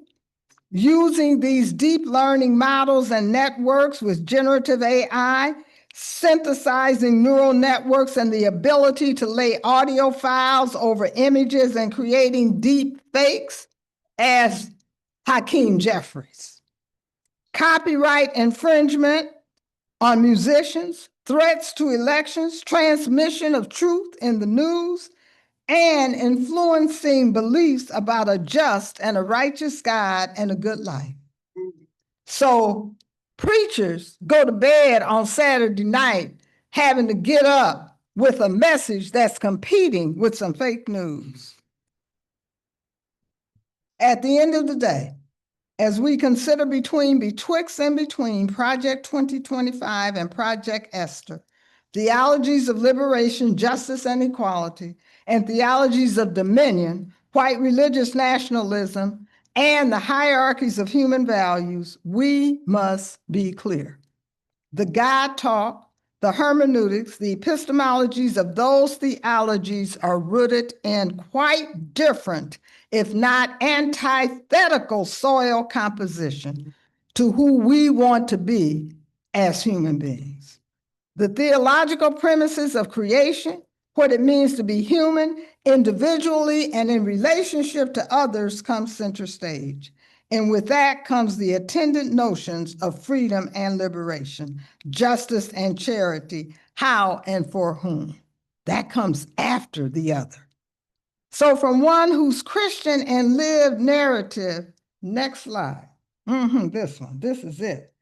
using these deep learning models and networks with generative AI, synthesizing neural networks and the ability to lay audio files over images and creating deep fakes as Hakeem Jeffries. Copyright infringement on musicians, threats to elections, transmission of truth in the news, and influencing beliefs about a just and a righteous God and a good life. So preachers go to bed on Saturday night having to get up with a message that's competing with some fake news. At the end of the day, as we consider betwixt and between Project 2025 and Project Esther, theologies of liberation, justice, and equality, and theologies of dominion, white religious nationalism, and the hierarchies of human values, we must be clear. The God talk, the hermeneutics, the epistemologies of those theologies are rooted in quite different, if not antithetical, soil composition to who we want to be as human beings. The theological premises of creation, what it means to be human, individually and in relationship to others, come center stage. And with that comes the attendant notions of freedom and liberation, justice and charity, how and for whom. That comes after the other. So from one whose Christian and lived narrative, next slide, this one, this is it.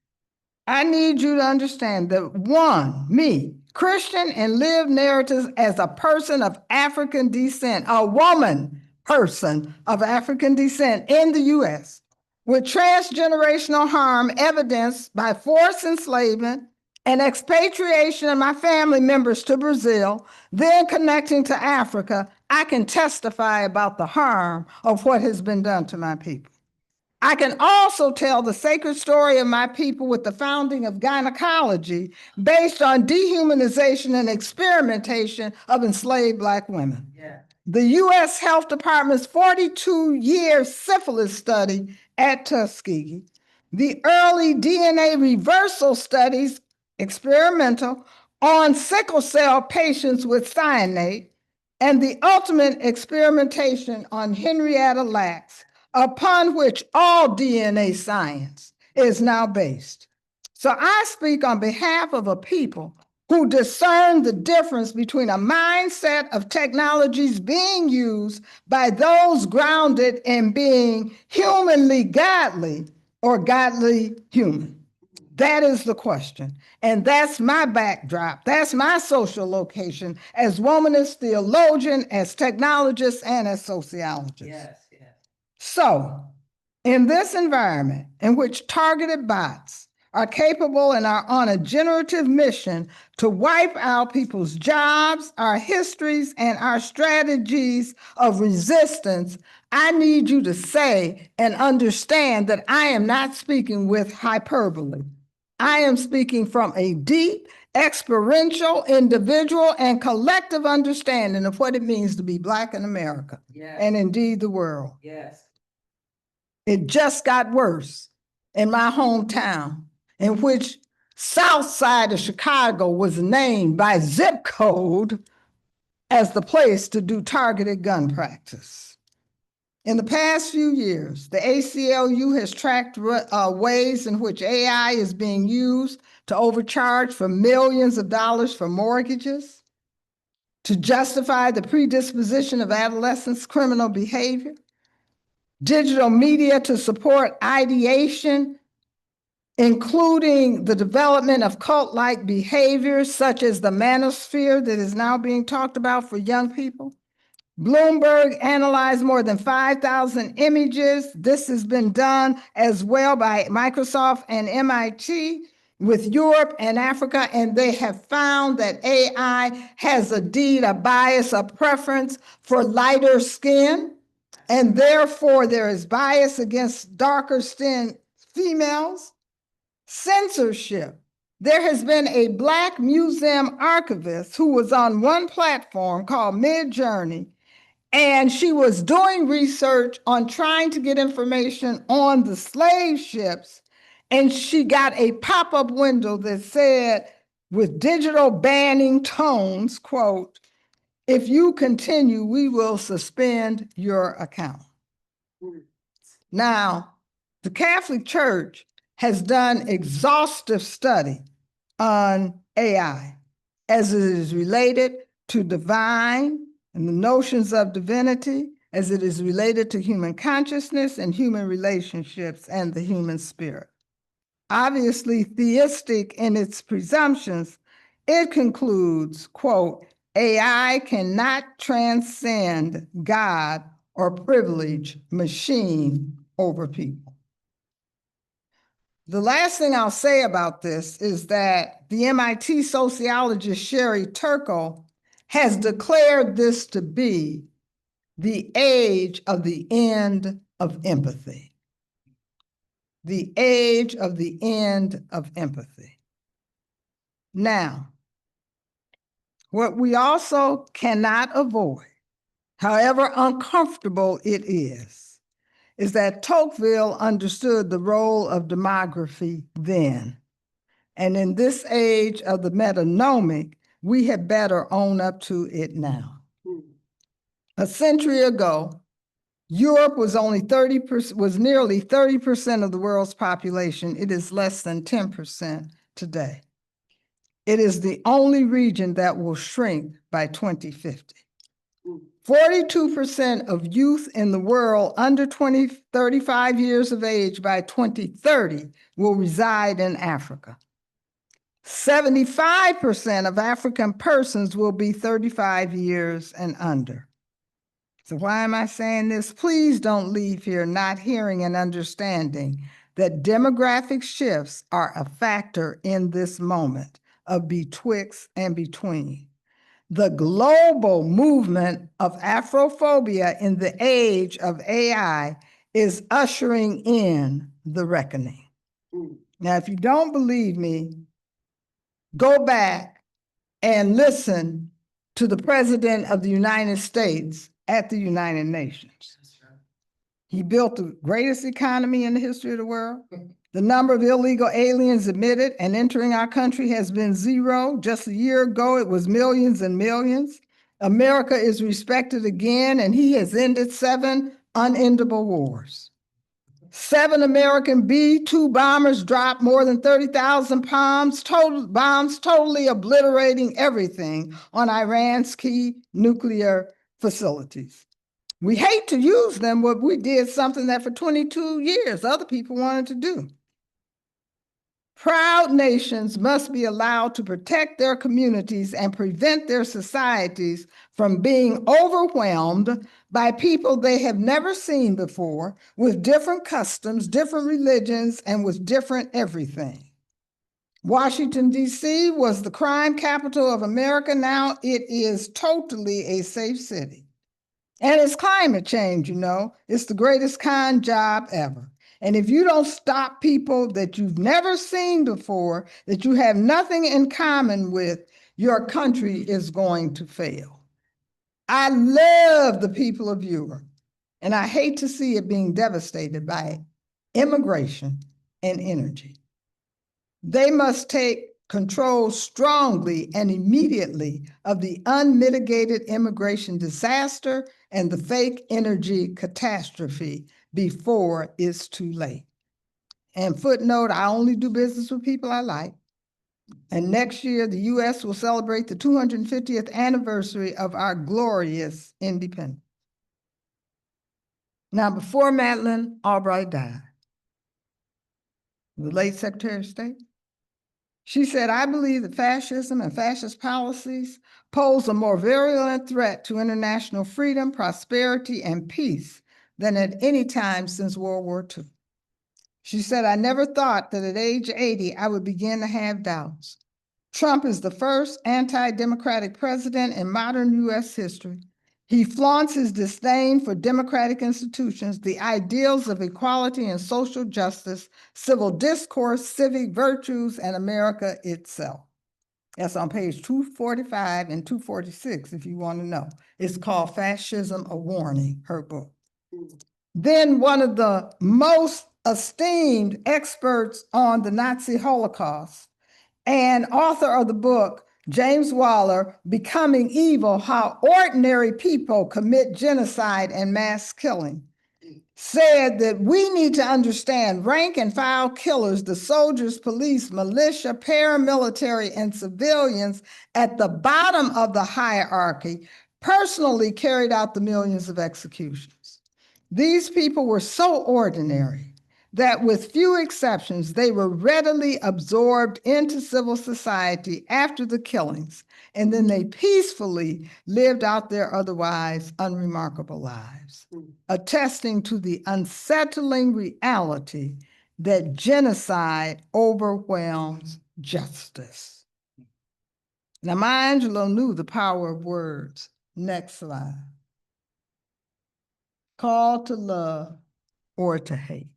I need you to understand that one, me, Christian and lived narratives as a person of African descent, a woman person of African descent in the US, with transgenerational harm evidenced by forced enslavement and expatriation of my family members to Brazil, then connecting to Africa, I can testify about the harm of what has been done to my people. I can also tell the sacred story of my people with the founding of gynecology based on dehumanization and experimentation of enslaved Black women. Yeah. The U.S. Health Department's 42-year syphilis study at Tuskegee, the early DNA reversal studies, experimental, on sickle cell patients with cyanate, and the ultimate experimentation on Henrietta Lacks, upon which all DNA science is now based. So I speak on behalf of a people who discern the difference between a mindset of technologies being used by those grounded in being humanly godly or godly human. That is the question. And that's my backdrop. That's my social location as womanist theologian, as technologist, and as sociologist. Yes. So, in this environment in which targeted bots are capable and are on a generative mission to wipe out people's jobs, our histories, and our strategies of resistance, I need you to say and understand that I am not speaking with hyperbole. I am speaking from a deep, experiential, individual, and collective understanding of what it means to be Black in America, and indeed the world. Yes. It just got worse in my hometown, in which South Side of Chicago was named by zip code as the place to do targeted gun practice. In the past few years, the ACLU has tracked ways in which AI is being used to overcharge for millions of dollars for mortgages, to justify the predisposition of adolescents' criminal behavior, digital media to support ideation including the development of cult-like behaviors such as the manosphere that is now being talked about for young people. Bloomberg analyzed more than 5,000 images. This has been done as well by Microsoft and MIT with Europe and Africa, and they have found that AI has indeed a bias, a preference for lighter skin, and therefore there is bias against darker skinned females. Censorship. There has been a Black museum archivist who was on one platform called Midjourney, and she was doing research on trying to get information on the slave ships. And she got a pop-up window that said, with digital banning tones, quote, "If you continue, we will suspend your account." Now, the Catholic Church has done exhaustive study on AI as it is related to divine and the notions of divinity, as it is related to human consciousness and human relationships and the human spirit. Obviously theistic in its presumptions, it concludes, quote, "AI cannot transcend God or privilege machine over people." The last thing I'll say about this is that the MIT sociologist Sherry Turkle has declared this to be the age of the end of empathy. The age of the end of empathy. Now, what we also cannot avoid, however uncomfortable it is that Tocqueville understood the role of demography then. And in this age of the metanomic, we had better own up to it now. A century ago, Europe was only 30%, was nearly 30% of the world's population. It is less than 10% today. It is the only region that will shrink by 2050. 42% of youth in the world under 35 years of age by 2030 will reside in Africa. 75% of African persons will be 35 years and under. So why am I saying this? Please don't leave here not hearing and understanding that demographic shifts are a factor in this moment of betwixt and between. The global movement of Afrophobia in the age of AI is ushering in the reckoning. Now, if you don't believe me, go back and listen to the President of the United States at the United Nations. He built the greatest economy in the history of the world. The number of illegal aliens admitted and entering our country has been zero. Just a year ago, it was millions and millions. America is respected again, and he has ended 7 unendable wars. 7 American B-2 bombers dropped more than 30,000 bombs, totally obliterating everything on Iran's key nuclear facilities. We hate to use them, but we did something that for 22 years other people wanted to do. Proud nations must be allowed to protect their communities and prevent their societies from being overwhelmed by people they have never seen before, with different customs, different religions, and with different everything. Washington, D.C. was the crime capital of America. Now it is totally a safe city. And it's climate change, you know. It's the greatest con job ever. And if you don't stop people that you've never seen before, that you have nothing in common with, your country is going to fail. I love the people of Europe, and I hate to see it being devastated by immigration and energy. They must take control strongly and immediately of the unmitigated immigration disaster and the fake energy catastrophe before it's too late. And footnote, I only do business with people I like. And next year, the U.S. will celebrate the 250th anniversary of our glorious independence. Now, before Madeleine Albright died, the late Secretary of State. She said, I believe that fascism and fascist policies pose a more virulent threat to international freedom, prosperity, and peace than at any time since World War II. She said, I never thought that at age 80, I would begin to have doubts. Trump is the first anti-democratic president in modern US history. He flaunts his disdain for democratic institutions, the ideals of equality and social justice, civil discourse, civic virtues, and America itself. That's on page 245 and 246, if you want to know. It's called Fascism, a Warning, her book. Then one of the most esteemed experts on the Nazi Holocaust and author of the book, James Waller, Becoming Evil, How Ordinary People Commit Genocide and Mass Killing, said that we need to understand rank and file killers, the soldiers, police, militia, paramilitary, and civilians at the bottom of the hierarchy personally carried out the millions of executions. These people were so ordinary that with few exceptions, they were readily absorbed into civil society after the killings, and then they peacefully lived out their otherwise unremarkable lives, attesting to the unsettling reality that genocide overwhelms justice. Now, Maya Angelou knew the power of words. Next slide. Call to love or to hate.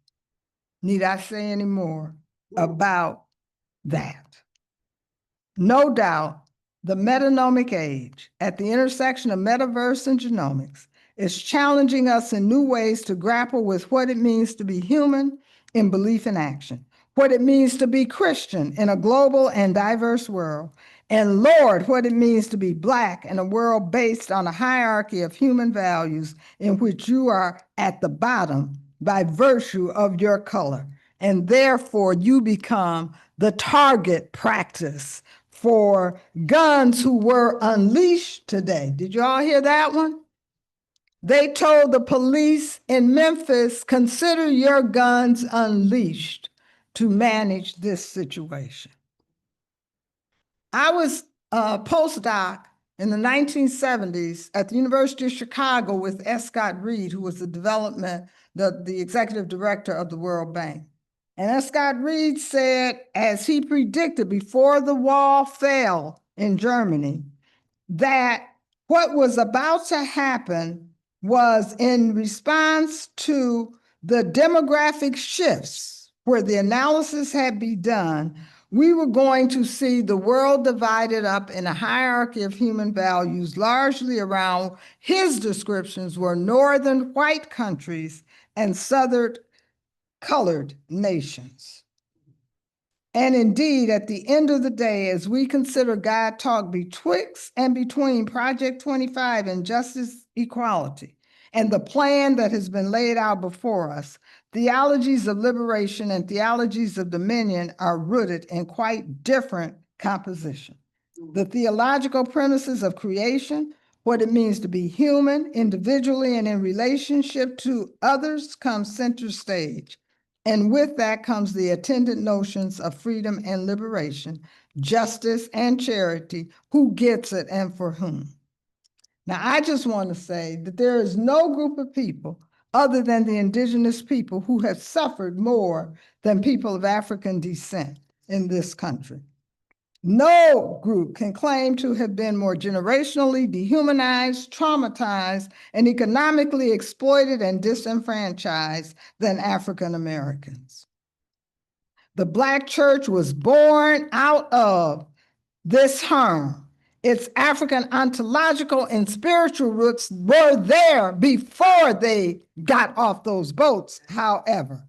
Need I say any more about that? No doubt, the metanomic age, at the intersection of metaverse and genomics, is challenging us in new ways to grapple with what it means to be human in belief and action, what it means to be Christian in a global and diverse world, and Lord, what it means to be Black in a world based on a hierarchy of human values in which you are at the bottom by virtue of your color, and therefore you become the target practice for guns who were unleashed today. Did you all hear that one? They told the police in Memphis, consider your guns unleashed to manage this situation. I was a postdoc in the 1970s at the University of Chicago with S. Scott Reed, who was the executive director of the World Bank. And S. Scott Reed said, as he predicted before the wall fell in Germany, that what was about to happen was in response to the demographic shifts where the analysis had been done, we were going to see the world divided up in a hierarchy of human values, largely around his descriptions were northern white countries and southern colored nations. And indeed, at the end of the day, as we consider God talk betwixt and between Project 25 and justice equality, and the plan that has been laid out before us, theologies of liberation and theologies of dominion are rooted in quite different composition. The theological premises of creation, what it means to be human, individually and in relationship to others, come center stage. And with that comes the attendant notions of freedom and liberation, justice and charity, who gets it and for whom. Now, I just want to say that there is no group of people other than the indigenous people who have suffered more than people of African descent in this country. No group can claim to have been more generationally dehumanized, traumatized, and economically exploited and disenfranchised than African Americans. The Black church was born out of this harm. Its African ontological and spiritual roots were there before they got off those boats, however.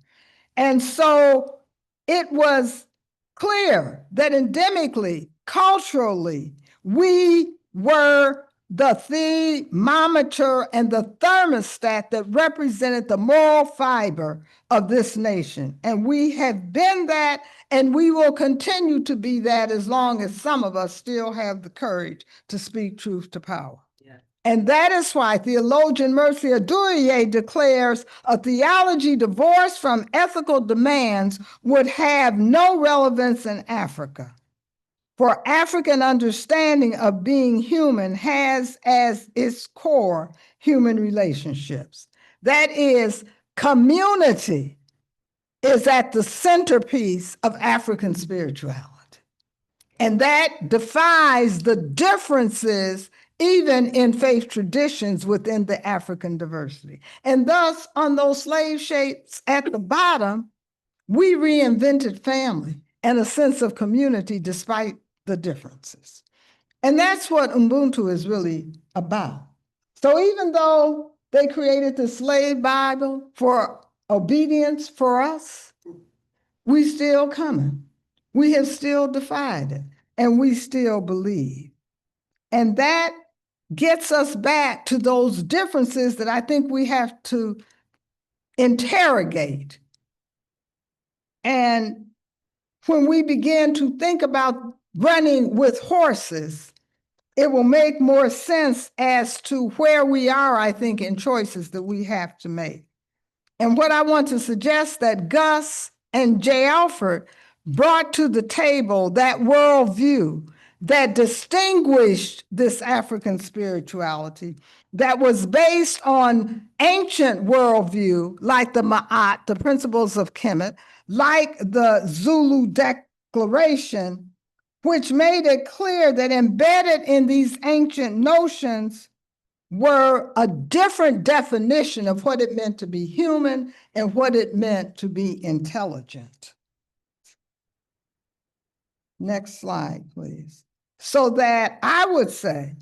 And so it was clear that endemically, culturally, we were the thermometer and the thermostat that represented the moral fiber of this nation. And we have been that, and we will continue to be that as long as some of us still have the courage to speak truth to power. Yeah. And that is why theologian Mircea Eliade declares a theology divorced from ethical demands would have no relevance in Africa. For African understanding of being human has as its core human relationships. That is, community is at the centerpiece of African spirituality. And that defies the differences even in faith traditions within the African diversity. And thus, on those slave shapes at the bottom, we reinvented family and a sense of community despite the differences. And that's what Ubuntu is really about. So even though they created the slave Bible for obedience for us, we still coming. We have still defied it, and we still believe. And that gets us back to those differences that I think we have to interrogate. And when we begin to think about running with horses, it will make more sense as to where we are, I think, in choices that we have to make. And what I want to suggest that Gus and J. Alford brought to the table that worldview that distinguished this African spirituality, that was based on ancient worldview, like the Ma'at, the principles of Kemet, like the Zulu Declaration, which made it clear that embedded in these ancient notions were a different definition of what it meant to be human and what it meant to be intelligent. Next slide, please. So that I would say,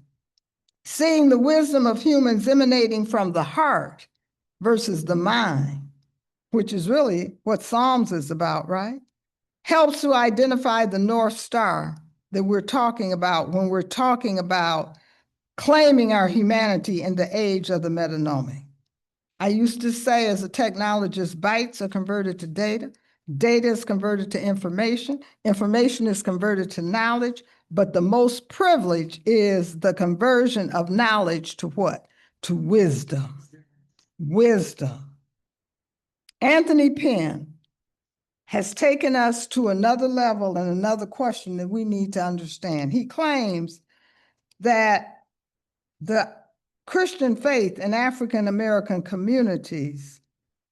seeing the wisdom of humans emanating from the heart versus the mind, which is really what Psalms is about, right? Helps to identify the North Star that we're talking about when we're talking about claiming our humanity in the age of the metanomic. I used to say as a technologist, bytes are converted to data, data is converted to information, information is converted to knowledge, but the most privileged is the conversion of knowledge to what? To wisdom. Wisdom. Anthony Penn has taken us to another level and another question that we need to understand. He claims that the Christian faith in African American communities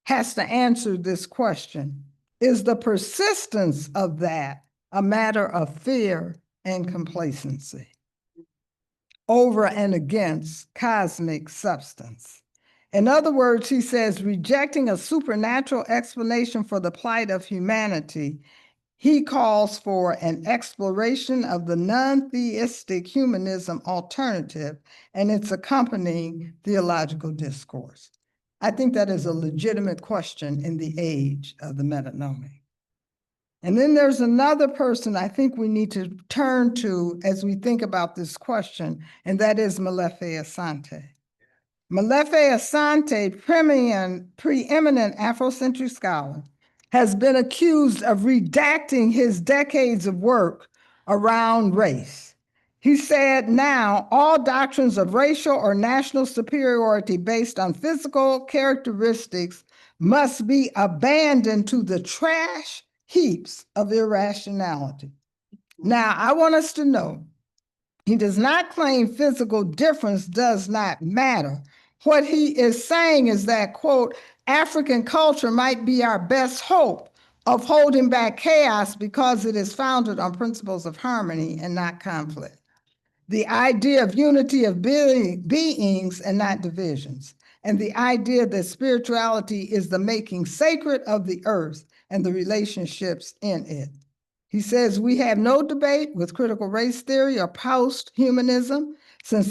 has to answer this question. Is the persistence of that a matter of fear and complacency over and against cosmic substance? In other words, he says, rejecting a supernatural explanation for the plight of humanity, he calls for an exploration of the non-theistic humanism alternative and its accompanying theological discourse. I think that is a legitimate question in the age of the metanomic. And then there's another person I think we need to turn to as we think about this question, and that is Molefi Asante. Molefi Asante, preeminent Afrocentric scholar, has been accused of redacting his decades of work around race. He said now all doctrines of racial or national superiority based on physical characteristics must be abandoned to the trash heaps of irrationality. Now, I want us to know, he does not claim physical difference does not matter. What he is saying is that, quote, African culture might be our best hope of holding back chaos because it is founded on principles of harmony and not conflict. The idea of unity of beings and not divisions. And the idea that spirituality is the making sacred of the earth and the relationships in it. He says, we have no debate with critical race theory or post-humanism, since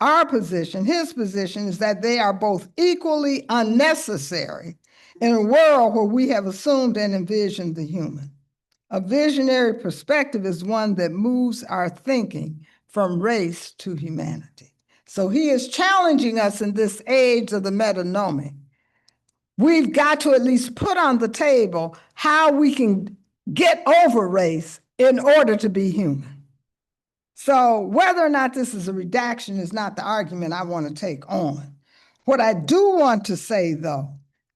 our position, his position, is that they are both equally unnecessary in a world where we have assumed and envisioned the human. A visionary perspective is one that moves our thinking from race to humanity. So he is challenging us in this age of the metanomic. We've got to at least put on the table how we can get over race in order to be human. So whether or not this is a redaction is not the argument I want to take on. What I do want to say, though,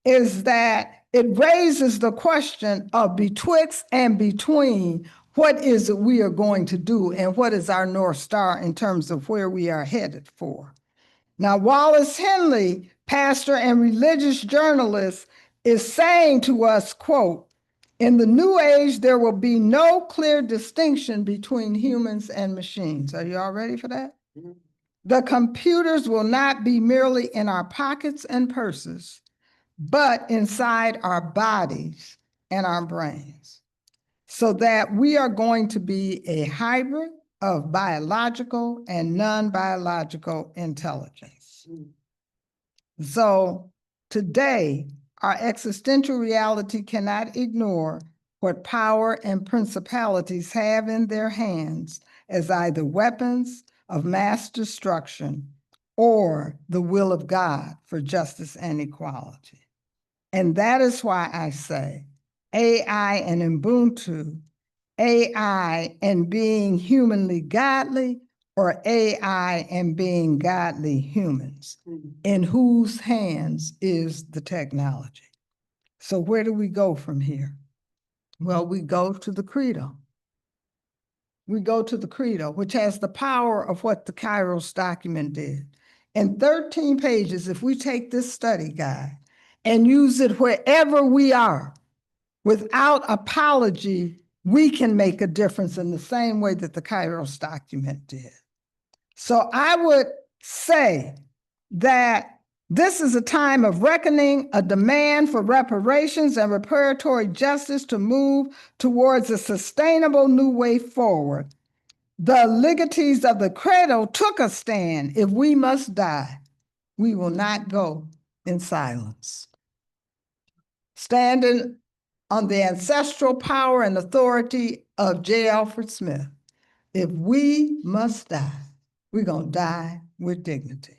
is that it raises the question of betwixt and between what is it we are going to do and what is our North Star in terms of where we are headed for. Now, Wallace Henley, pastor and religious journalist, is saying to us, quote, "In the new age, there will be no clear distinction between humans and machines." Are you all ready for that? Mm-hmm. The computers will not be merely in our pockets and purses, but inside our bodies and our brains, so that we are going to be a hybrid of biological and non-biological intelligence. So today, our existential reality cannot ignore what power and principalities have in their hands as either weapons of mass destruction or the will of God for justice and equality. And that is why I say AI and Ubuntu, AI and being humanly godly, or AI and being godly humans, in whose hands is the technology. So where do we go from here? Well, we go to the Credo. We go to the Credo, which has the power of what the Kairos document did. In 13 pages, if we take this study guide and use it wherever we are, without apology, we can make a difference in the same way that the Kairos document did. So I would say that this is a time of reckoning, a demand for reparations and reparatory justice to move towards a sustainable new way forward. The legatees of the Credo took a stand. If we must die, we will not go in silence. Standing on the ancestral power and authority of J. Alfred Smith, if we must die, we're going to die with dignity.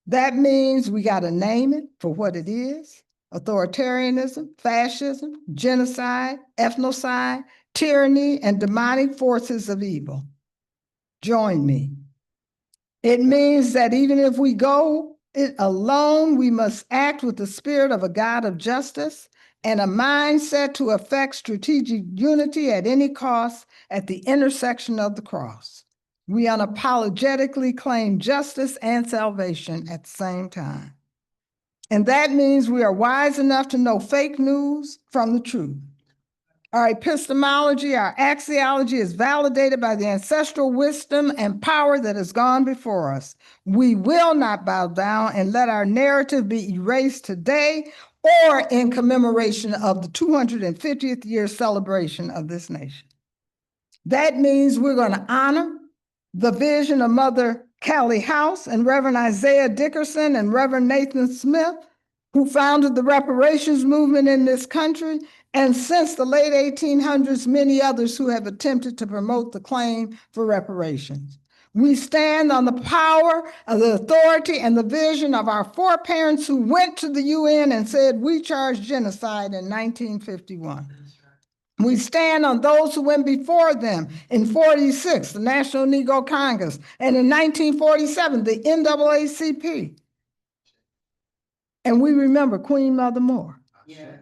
That means we got to name it for what it is: authoritarianism, fascism, genocide, ethnocide, tyranny, and demonic forces of evil. Join me. It means that even if we go it alone, we must act with the spirit of a God of justice and a mindset to effect strategic unity at any cost at the intersection of the cross. We unapologetically claim justice and salvation at the same time. And that means we are wise enough to know fake news from the truth. Our epistemology, our axiology is validated by the ancestral wisdom and power that has gone before us. We will not bow down and let our narrative be erased today or in commemoration of the 250th year celebration of this nation. That means we're going to honor the vision of Mother Callie House and Reverend Isaiah Dickerson and Reverend Nathan Smith, who founded the reparations movement in this country, and since the late 1800s, many others who have attempted to promote the claim for reparations. We stand on the power of the authority and the vision of our foreparents who went to the UN and said, "We charge genocide" in 1951. We stand on those who went before them in 46, the National Negro Congress, and in 1947, the NAACP. And we remember Queen Mother Moore. Yes.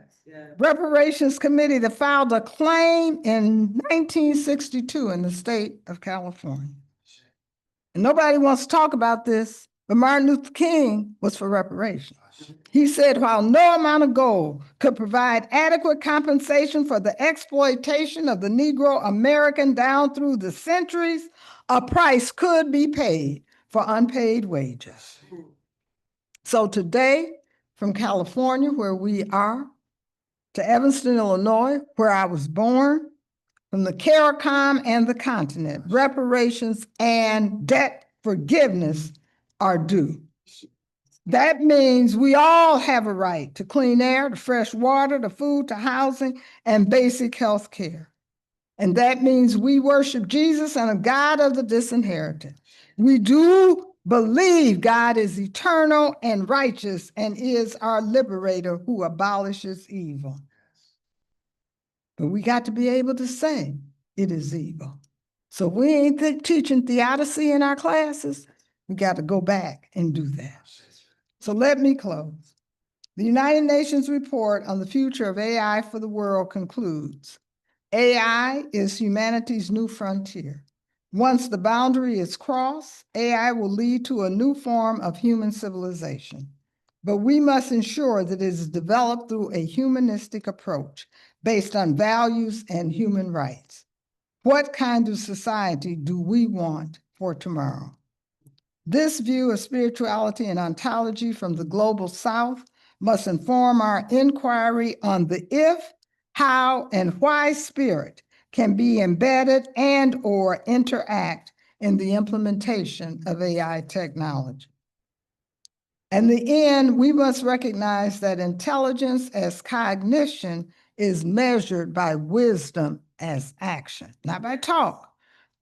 Reparations Committee that filed a claim in 1962 in the state of California. And nobody wants to talk about this, but Martin Luther King was for reparations. He said, while no amount of gold could provide adequate compensation for the exploitation of the Negro American down through the centuries, a price could be paid for unpaid wages. So today, from California, where we are, to Evanston, Illinois, where I was born, from the CARICOM and the continent, reparations and debt forgiveness are due. That means we all have a right to clean air, to fresh water, to food, to housing, and basic health care. And that means we worship Jesus and a God of the disinherited. We do believe God is eternal and righteous and is our liberator who abolishes evil. But we got to be able to say it is evil. So we ain't teaching theodicy in our classes. We got to go back and do that. So let me close. The United Nations report on the future of AI for the world concludes, AI is humanity's new frontier. Once the boundary is crossed, AI will lead to a new form of human civilization. But we must ensure that it is developed through a humanistic approach based on values and human rights. What kind of society do we want for tomorrow? This view of spirituality and ontology from the global South must inform our inquiry on the if, how, and why spirit can be embedded and/or interact in the implementation of AI technology. In the end, we must recognize that intelligence as cognition is measured by wisdom as action, not by talk,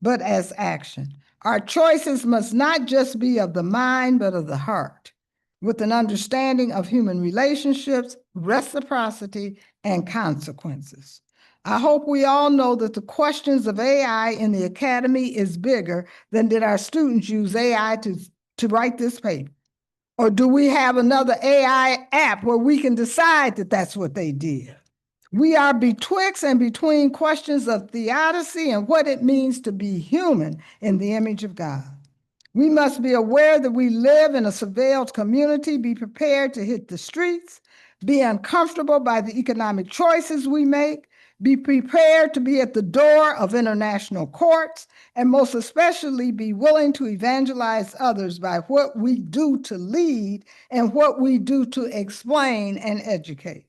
but as action. Our choices must not just be of the mind, but of the heart, with an understanding of human relationships, reciprocity, and consequences. I hope we all know that the questions of AI in the academy is bigger than did our students use AI to write this paper. Or do we have another AI app where we can decide that that's what they did? We are betwixt and between questions of theodicy and what it means to be human in the image of God. We must be aware that we live in a surveilled community, be prepared to hit the streets, be uncomfortable by the economic choices we make, be prepared to be at the door of international courts, and most especially be willing to evangelize others by what we do to lead and what we do to explain and educate.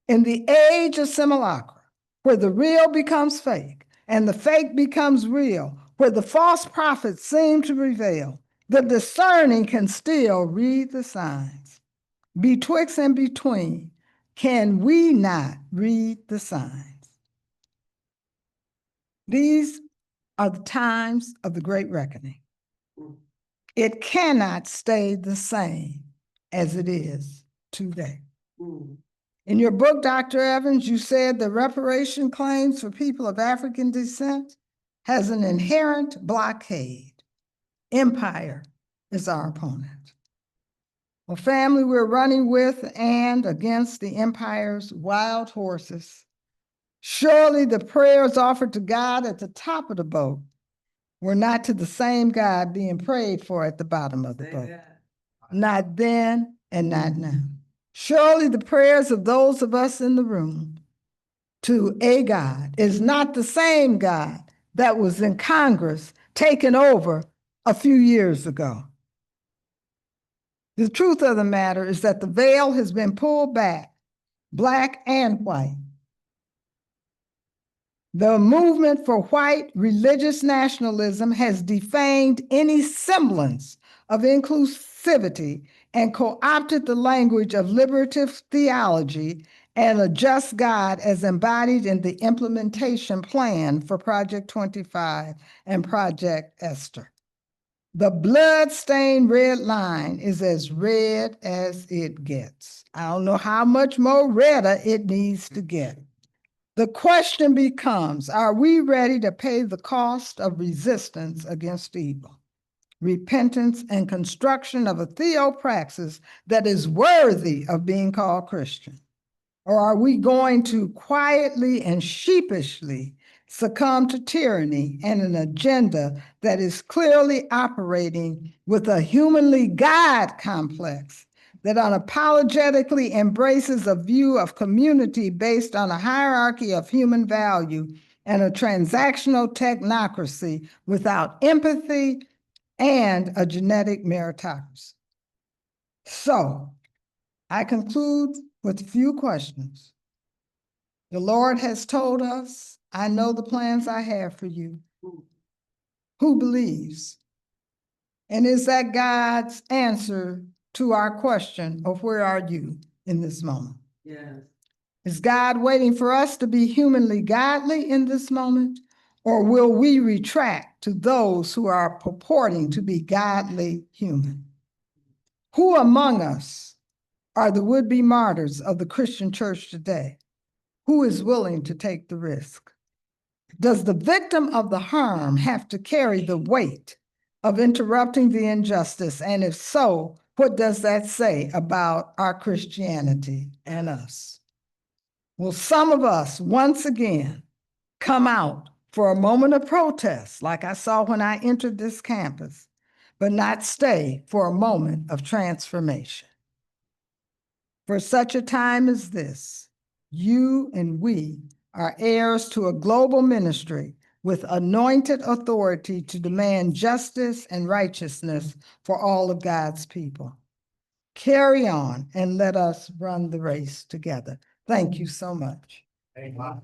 In the age of simulacra, where the real becomes fake and the fake becomes real, where the false prophets seem to prevail, the discerning can still read the signs. Betwixt and between, can we not read the signs? These are the times of the great reckoning. It cannot stay the same as it is today. In your book, Dr. Evans, you said the reparation claims for people of African descent has an inherent blockade. Empire is our opponent. Well, family, we're running with and against the empire's wild horses. Surely the prayers offered to God at the top of the boat were not to the same God being prayed for at the bottom of the boat. Not then and not now. Surely the prayers of those of us in the room to a God is not the same God that was in Congress taken over a few years ago. The truth of the matter is that the veil has been pulled back, black and white. The movement for white religious nationalism has defamed any semblance of inclusivity and co-opted the language of liberative theology and a just God as embodied in the implementation plan for Project 25 and Project Esther. The blood-stained red line is as red as it gets. I don't know how much more redder it needs to get. The question becomes, are we ready to pay the cost of resistance against evil, repentance, and construction of a theopraxis that is worthy of being called Christian? Or are we going to quietly and sheepishly succumb to tyranny and an agenda that is clearly operating with a humanly God complex that unapologetically embraces a view of community based on a hierarchy of human value and a transactional technocracy without empathy and a genetic meritocracy? So, I conclude with a few questions. The Lord has told us, I know the plans I have for you. Who believes? And is that God's answer to our question of where are you in this moment? Yes. Is God waiting for us to be humanly godly in this moment? Or will we retract to those who are purporting to be godly human? Who among us are the would-be martyrs of the Christian church today? Who is willing to take the risk? Does the victim of the harm have to carry the weight of interrupting the injustice? And if so, what does that say about our Christianity and us? Will some of us once again come out for a moment of protest, like I saw when I entered this campus, but not stay for a moment of transformation? For such a time as this, you and we are heirs to a global ministry with anointed authority to demand justice and righteousness for all of God's people. Carry on and let us run the race together. Thank you so much. Amen.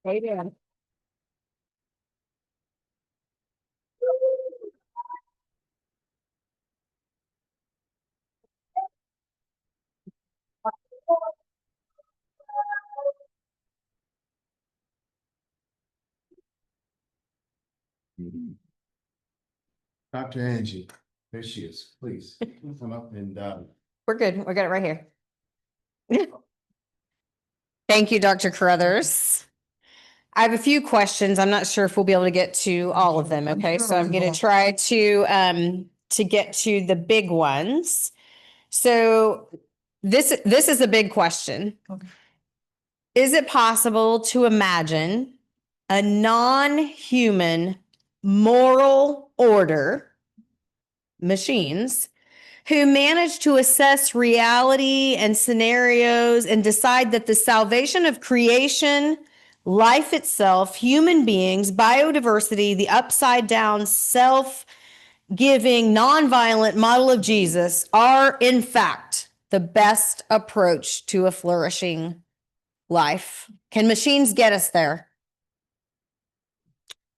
Amen. Dr. Angie, there she is. Please come up and We're good. We got it right here. Thank you, Dr. Carruthers. I have a few questions. I'm not sure if we'll be able to get to all of them. Okay, so I'm going to try to get to the big ones. So this is a big question. Okay. Is it possible to imagine a non-human moral order, machines, who manage to assess reality and scenarios and decide that the salvation of creation, life itself, human beings, biodiversity, the upside down, self-giving, nonviolent model of Jesus are in fact the best approach to a flourishing life? Can machines get us there?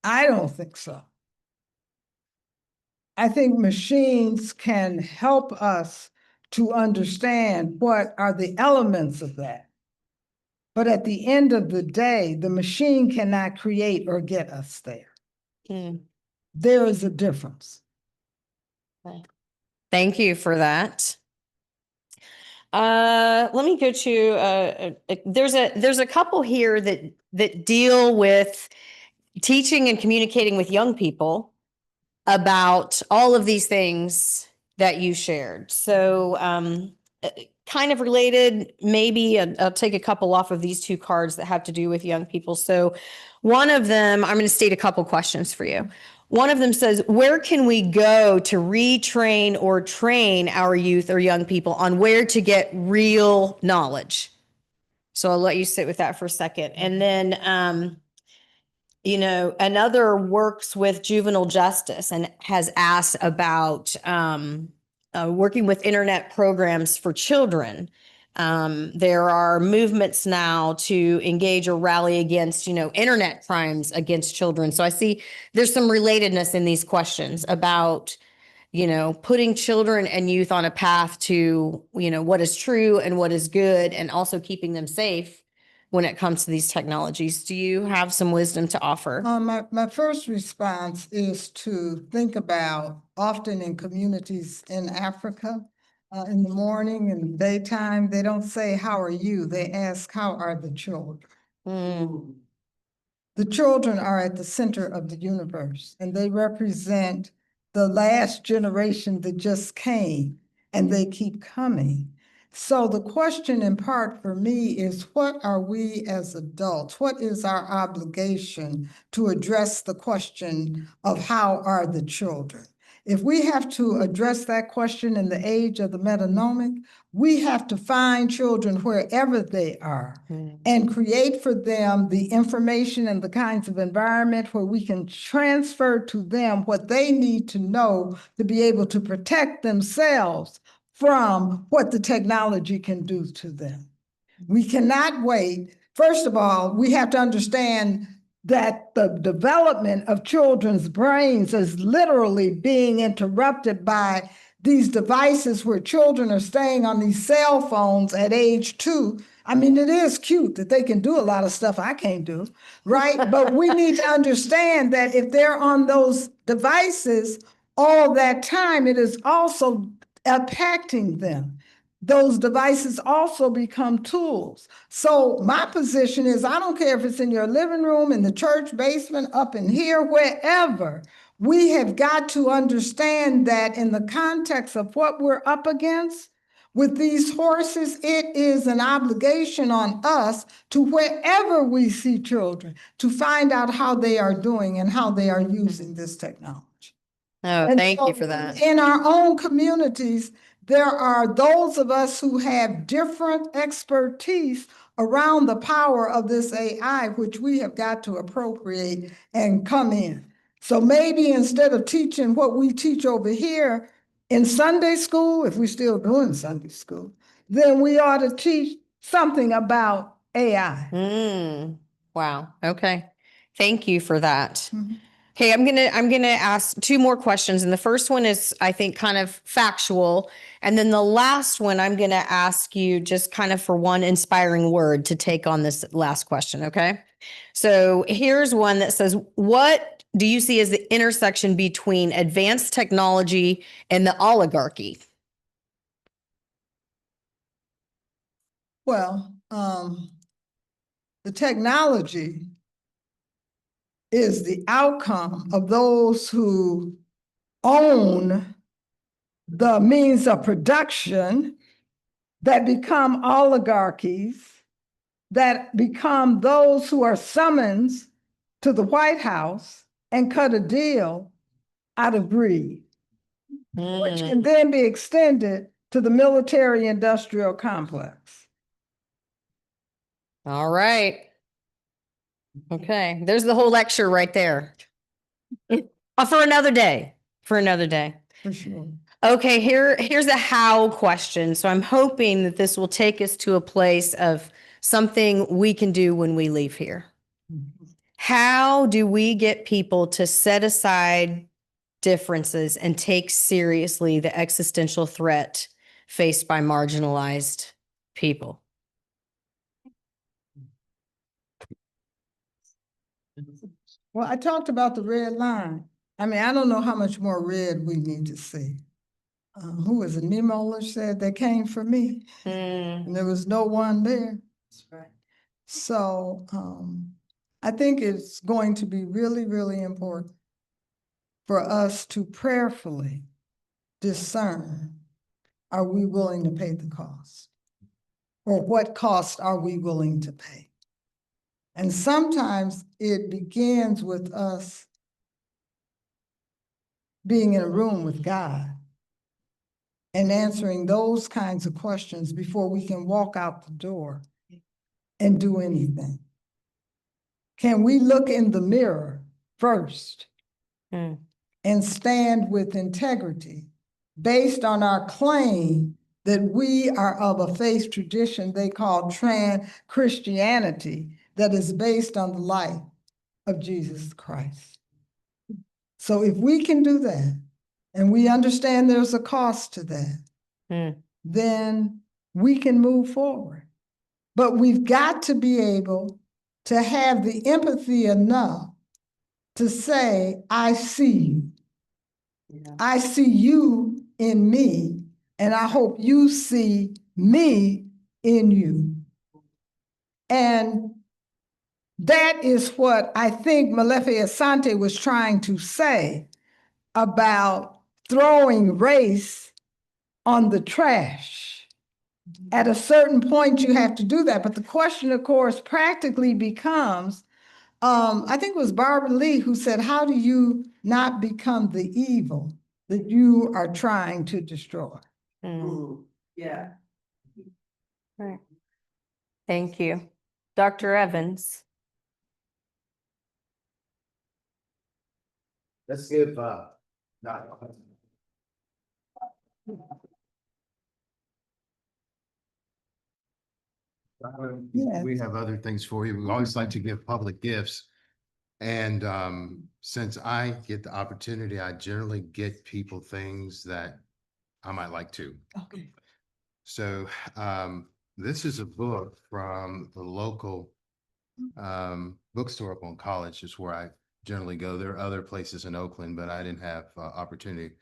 I don't think so. I think machines can help us to understand what are the elements of that. But at the end of the day, the machine cannot create or get us there. Mm. There is a difference. Thank you for that. Let me go to there's a couple here that deal with teaching and communicating with young people about all of these things that you shared. So kind of related, maybe I'll take a couple off of these two cards that have to do with young people. So one of them, I'm going to state a couple questions for you. One of them says, where can we go to retrain or train our youth or young people on where to get real knowledge? So I'll let you sit with that for a second. And then, another works with juvenile justice and has asked about working with internet programs for children. There are movements now to engage or rally against, internet crimes against children. So I see there's some relatedness in these questions about, putting children and youth on a path to, what is true and what is good, and also keeping them safe when it comes to these technologies. Do you have some wisdom to offer? My first response is to think about, often in communities in Africa, in the morning and daytime, they don't say, how are you? They ask, how are the children? Mm. The children are at the center of the universe, and they represent the last generation that just came, and they keep coming. So the question in part for me is, what are we as adults? What is our obligation to address the question of how are the children? If we have to address that question in the age of the metanomic, we have to find children wherever they are and create for them the information and the kinds of environment where we can transfer to them what they need to know to be able to protect themselves from what the technology can do to them. We cannot wait. First of all, we have to understand that the development of children's brains is literally being interrupted by these devices where children are staying on these cell phones at age 2. I mean, it is cute that they can do a lot of stuff I can't do, right? But we need to understand that if they're on those devices all that time, it is also impacting them. Those devices also become tools. So my position is, I don't care if it's in your living room, in the church basement, up in here, wherever. We have got to understand that in the context of what we're up against with these horses, it is an obligation on us to wherever we see children to find out how they are doing and how they are using this technology. Oh, And thank you so for that. in our own communities, there are those of us who have different expertise around the power of this AI, which we have got to appropriate and come in. So maybe instead of teaching what we teach over here in Sunday school, if we're still doing Sunday school, then we ought to teach something about AI. Wow. Okay. Thank you for that. Mhm. Okay, I'm gonna ask two more questions, and the first one is, I think, kind of factual, and then the last one I'm gonna ask you just kind of for one inspiring word to take on this last question. Okay, so here's one that says, "What do you see as the intersection between advanced technology and the oligarchy?" Well, the technology is the outcome of those who own the means of production that become oligarchies, that become those who are summoned to the White House and cut a deal out of greed, which can then be extended to the military industrial complex. All right. Okay, there's the whole lecture right there. For another day. For another day. For sure. Okay, here's a how question. So I'm hoping that this will take us to a place of something we can do when we leave here. How do we get people to set aside differences and take seriously the existential threat faced by marginalized people? Well, I talked about the red line. I mean, I don't know how much more red we need to see. Who was it? Niemoller said they came for me, and there was no one there. That's right. So I think it's going to be really, really important for us to prayerfully discern, are we willing to pay the cost? Or what cost are we willing to pay? And sometimes it begins with us being in a room with God and answering those kinds of questions before we can walk out the door and do anything. Can we look in the mirror first and stand with integrity based on our claim that we are of a faith tradition they call trans Christianity that is based on the life of Jesus Christ? So if we can do that, and we understand there's a cost to that, then we can move forward. But we've got to be able to have the empathy enough to say, I see you. Yeah. I see you in me, and I hope you see me in you. And that is what I think Molefi Asante was trying to say about throwing race on the trash. At a certain point, you have to do that. But the question, of course, practically becomes, I think it was Barbara Lee who said, how do you not become the evil that you are trying to destroy? Ooh, yeah. Right. Thank you. Dr. Evans. Let's give Yes. we have other things for you. We always like to give public gifts. And since I get the opportunity, I generally get people things that I might like too. Okay. So this is a book from the local bookstore up on College, is where I generally go. There are other places in Oakland, but I didn't have opportunity.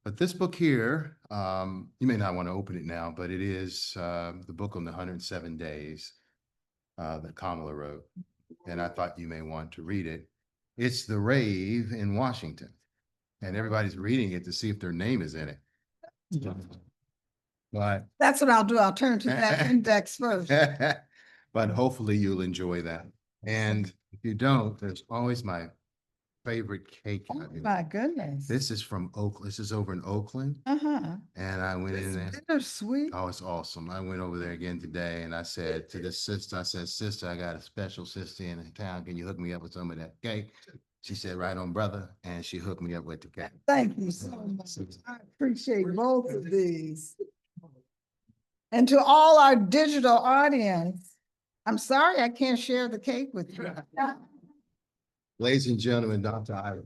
But this book here, you may not want to open it now, but it is the book on the 107 days that Kamala wrote. And I thought you may want to read it. It's The Rave in Washington. And everybody's reading it to see if their name is in it. But That's what I'll do. I'll turn to that index first. but hopefully you'll enjoy that. And if you don't, there's always my favorite cake. Oh, my goodness. This is from Oakland. This is over in Oakland. Uh-huh. And I went in there. They're sweet. Oh, it's awesome. I went over there again today and I said to this sister, I said, sister, I got a special sister in town. Can you hook me up with some of that cake? She said, right on, brother. And she hooked me up with the cake. Thank you so much. I appreciate both of these. And to all our digital audience, I'm sorry I can't share the cake with you. Ladies and gentlemen, Dr. Iva.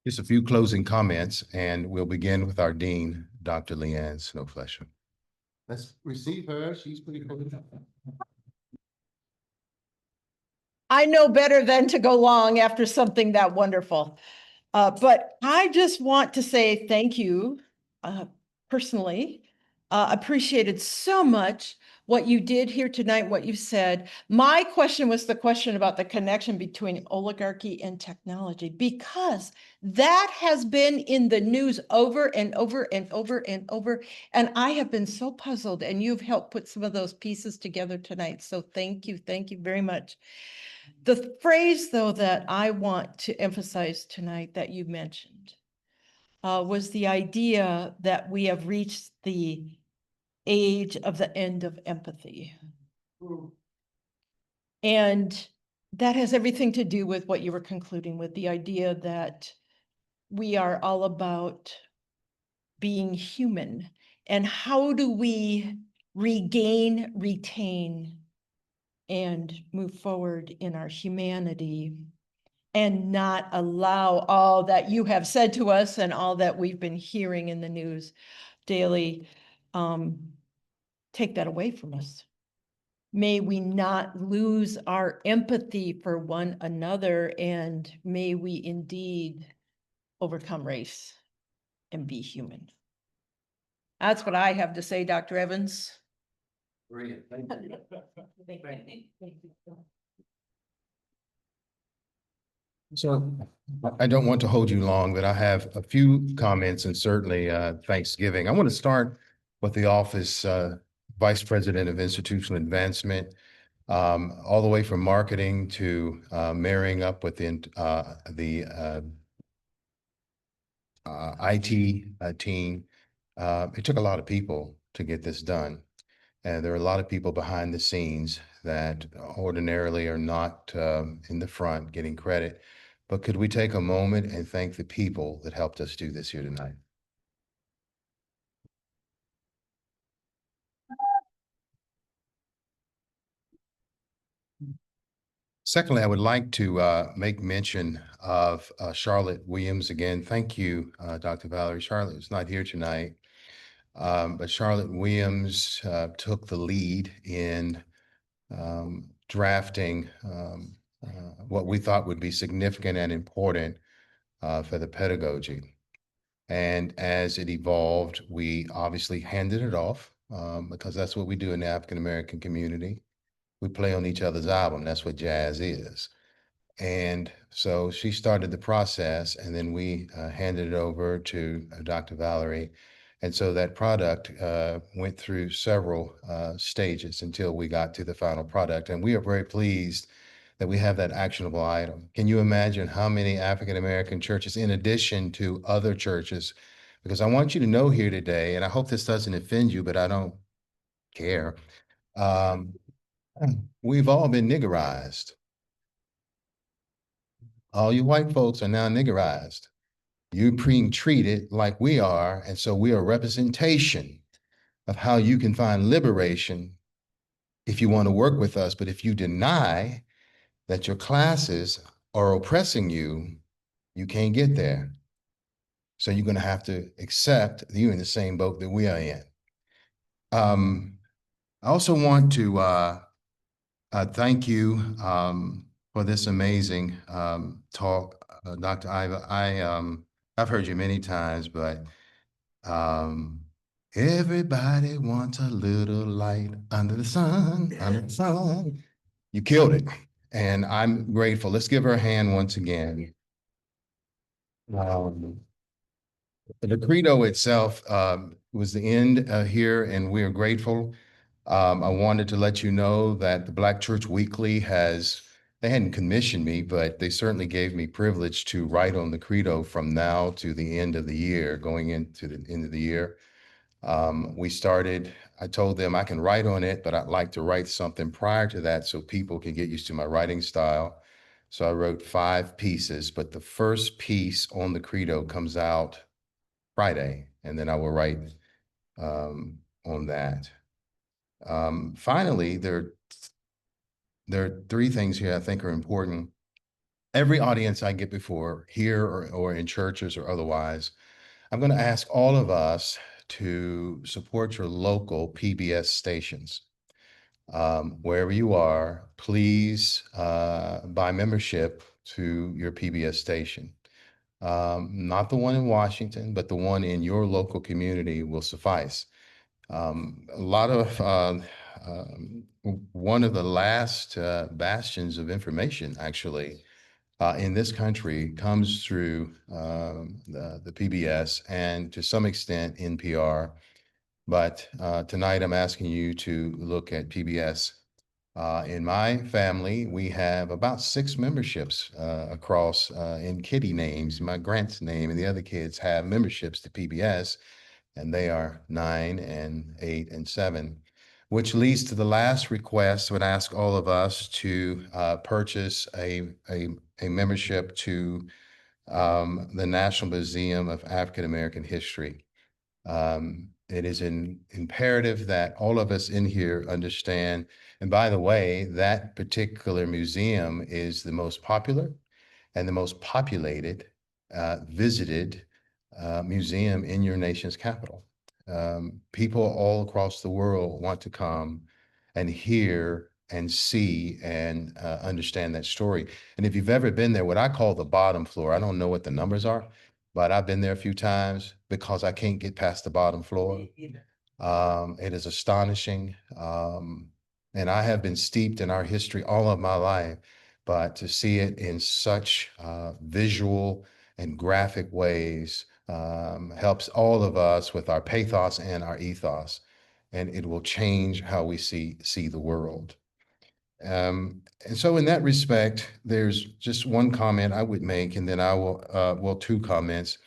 Just a few closing comments, and we'll begin with our dean, Dr. Leanne Snowflesher. Let's receive her. She's pretty cool. I know better than to go long after something that wonderful. But I just want to say thank you personally. Appreciated so much what you did here tonight, what you said. My question was the question about the connection between oligarchy and technology, because that has been in the news over and over and over and over. And I have been so puzzled, and you've helped put some of those pieces together tonight. So thank you very much. The phrase, though, that I want to emphasize tonight that you mentioned was the idea that we have reached the age of the end of empathy. And that has everything to do with what you were concluding with, the idea that we are all about being human. And how do we regain, retain, and move forward in our humanity and not allow all that you have said to us and all that we've been hearing in the news daily, take that away from us. May we not lose our empathy for one another, and may we indeed overcome race and be human. That's what I have to say, Dr. Evans. Brilliant. Thank you. So I don't want to hold you long, but I have a few comments and certainly Thanksgiving. I want to start with the office Vice President of Institutional Advancement, all the way from marketing to marrying up with the IT team. It took a lot of people to get this done. And there are a lot of people behind the scenes that ordinarily are not in the front getting credit. But could we take a moment and thank the people that helped us do this here tonight? Secondly, I would like to make mention of Charlotte Williams again. Thank you, Dr. Valerie. Charlotte is not here tonight, but Charlotte Williams took the lead in drafting what we thought would be significant and important for the pedagogy. And as it evolved, we obviously handed it off because that's what we do in the African-American community. We play on each other's album. That's what jazz is. And so she started the process, and then we handed it over to Dr. Valerie. And so that product went through several stages until we got to the final product. And we are very pleased that we have that actionable item. Can you imagine how many African-American churches, in addition to other churches, because I want you to know here today, and I hope this doesn't offend you, but I don't care. We've all been niggerized. All you white folks are now niggerized. You're being treated like we are, and so we are a representation of how you can find liberation if you want to work with us. But if you deny that your classes are oppressing you, you can't get there. So you're going to have to accept that you're in the same boat that we are in. I also want to thank you for this amazing talk, Dr. Iva. I've heard you many times, but um, everybody wants a little light under the sun, under the sun. You killed it, and I'm grateful. Let's give her a hand once again. The credo itself was the end here, and we are grateful. I wanted to let you know that the Black Church Weekly they hadn't commissioned me, but they certainly gave me privilege to write on the credo from now to the end of the year, going into the end of the year. I told them I can write on it, but I'd like to write something prior to that so people can get used to my writing style. So I wrote 5 pieces, but the first piece on the credo comes out Friday, and then I will write on that. Finally, there are 3 things here I think are important. Every audience I get before, here or in churches or otherwise, I'm going to ask all of us to support your local PBS stations. Wherever you are, please buy membership to your PBS station. Not the one in Washington, but the one in your local community will suffice. One of the last bastions of information, actually, in this country comes through the PBS and to some extent NPR. But tonight I'm asking you to look at PBS. In my family, we have about 6 memberships across in kitty names. My grant's name and the other kids have memberships to PBS, and they are 9 and 8 and 7, which leads to the last request. I would ask all of us to purchase a membership to the National Museum of African American History. It is imperative that all of us in here understand, and by the way, that particular museum is the most popular and the most populated, visited museum in your nation's capital. People all across the world want to come and hear and see and understand that story. And if you've ever been there, what I call the bottom floor, I don't know what the numbers are, but I've been there a few times because I can't get past the bottom floor. It is astonishing. And I have been steeped in our history all of my life, but to see it in such visual and graphic ways helps all of us with our pathos and our ethos, and it will change how we see the world. And so in that respect, there's just one comment I would make, and then I will, well, 2 comments.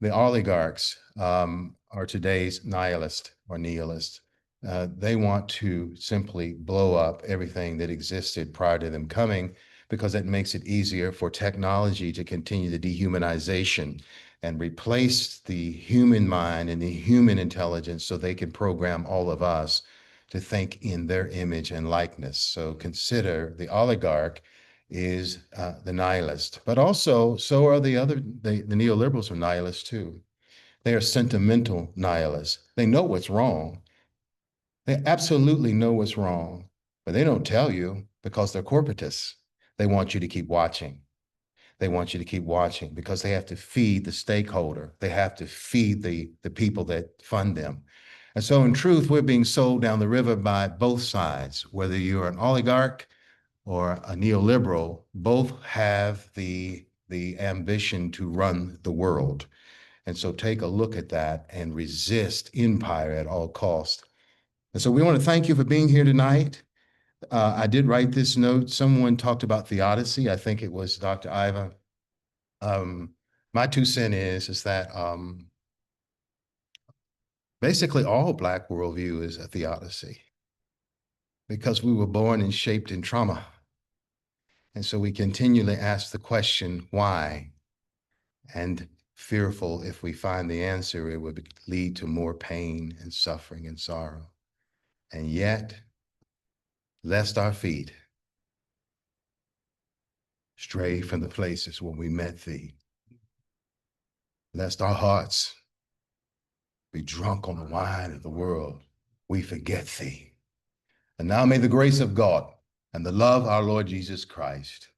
The oligarchs are today's nihilists or nihilists. They want to simply blow up everything that existed prior to them coming because it makes it easier for technology to continue the dehumanization and replace the human mind and the human intelligence so they can program all of us to think in their image and likeness. So consider the oligarch is the nihilist, but also so are the neoliberals are nihilists too. They are sentimental nihilists. They know what's wrong. They absolutely know what's wrong, but they don't tell you because they're corporatists. They want you to keep watching. They want you to keep watching because they have to feed the stakeholder. They have to feed the people that fund them. And so in truth, we're being sold down the river by both sides. Whether you're an oligarch or a neoliberal, both have the ambition to run the world. And so take a look at that and resist empire at all costs. And so we want to thank you for being here tonight. I did write this note. Someone talked about theodicy. I think it was Dr. Iva. My 2 cents is that basically all Black worldview is a theodicy because we were born and shaped in trauma. And so we continually ask the question, why? And fearful if we find the answer, it would lead to more pain and suffering and sorrow. And yet, lest our feet stray from the places where we met thee, lest our hearts be drunk on the wine of the world, we forget thee. And now may the grace of God and the love of our Lord Jesus Christ,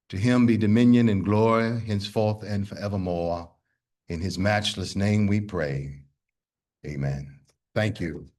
to him be dominion and glory henceforth and forevermore. In his matchless name we pray. Amen. Thank you.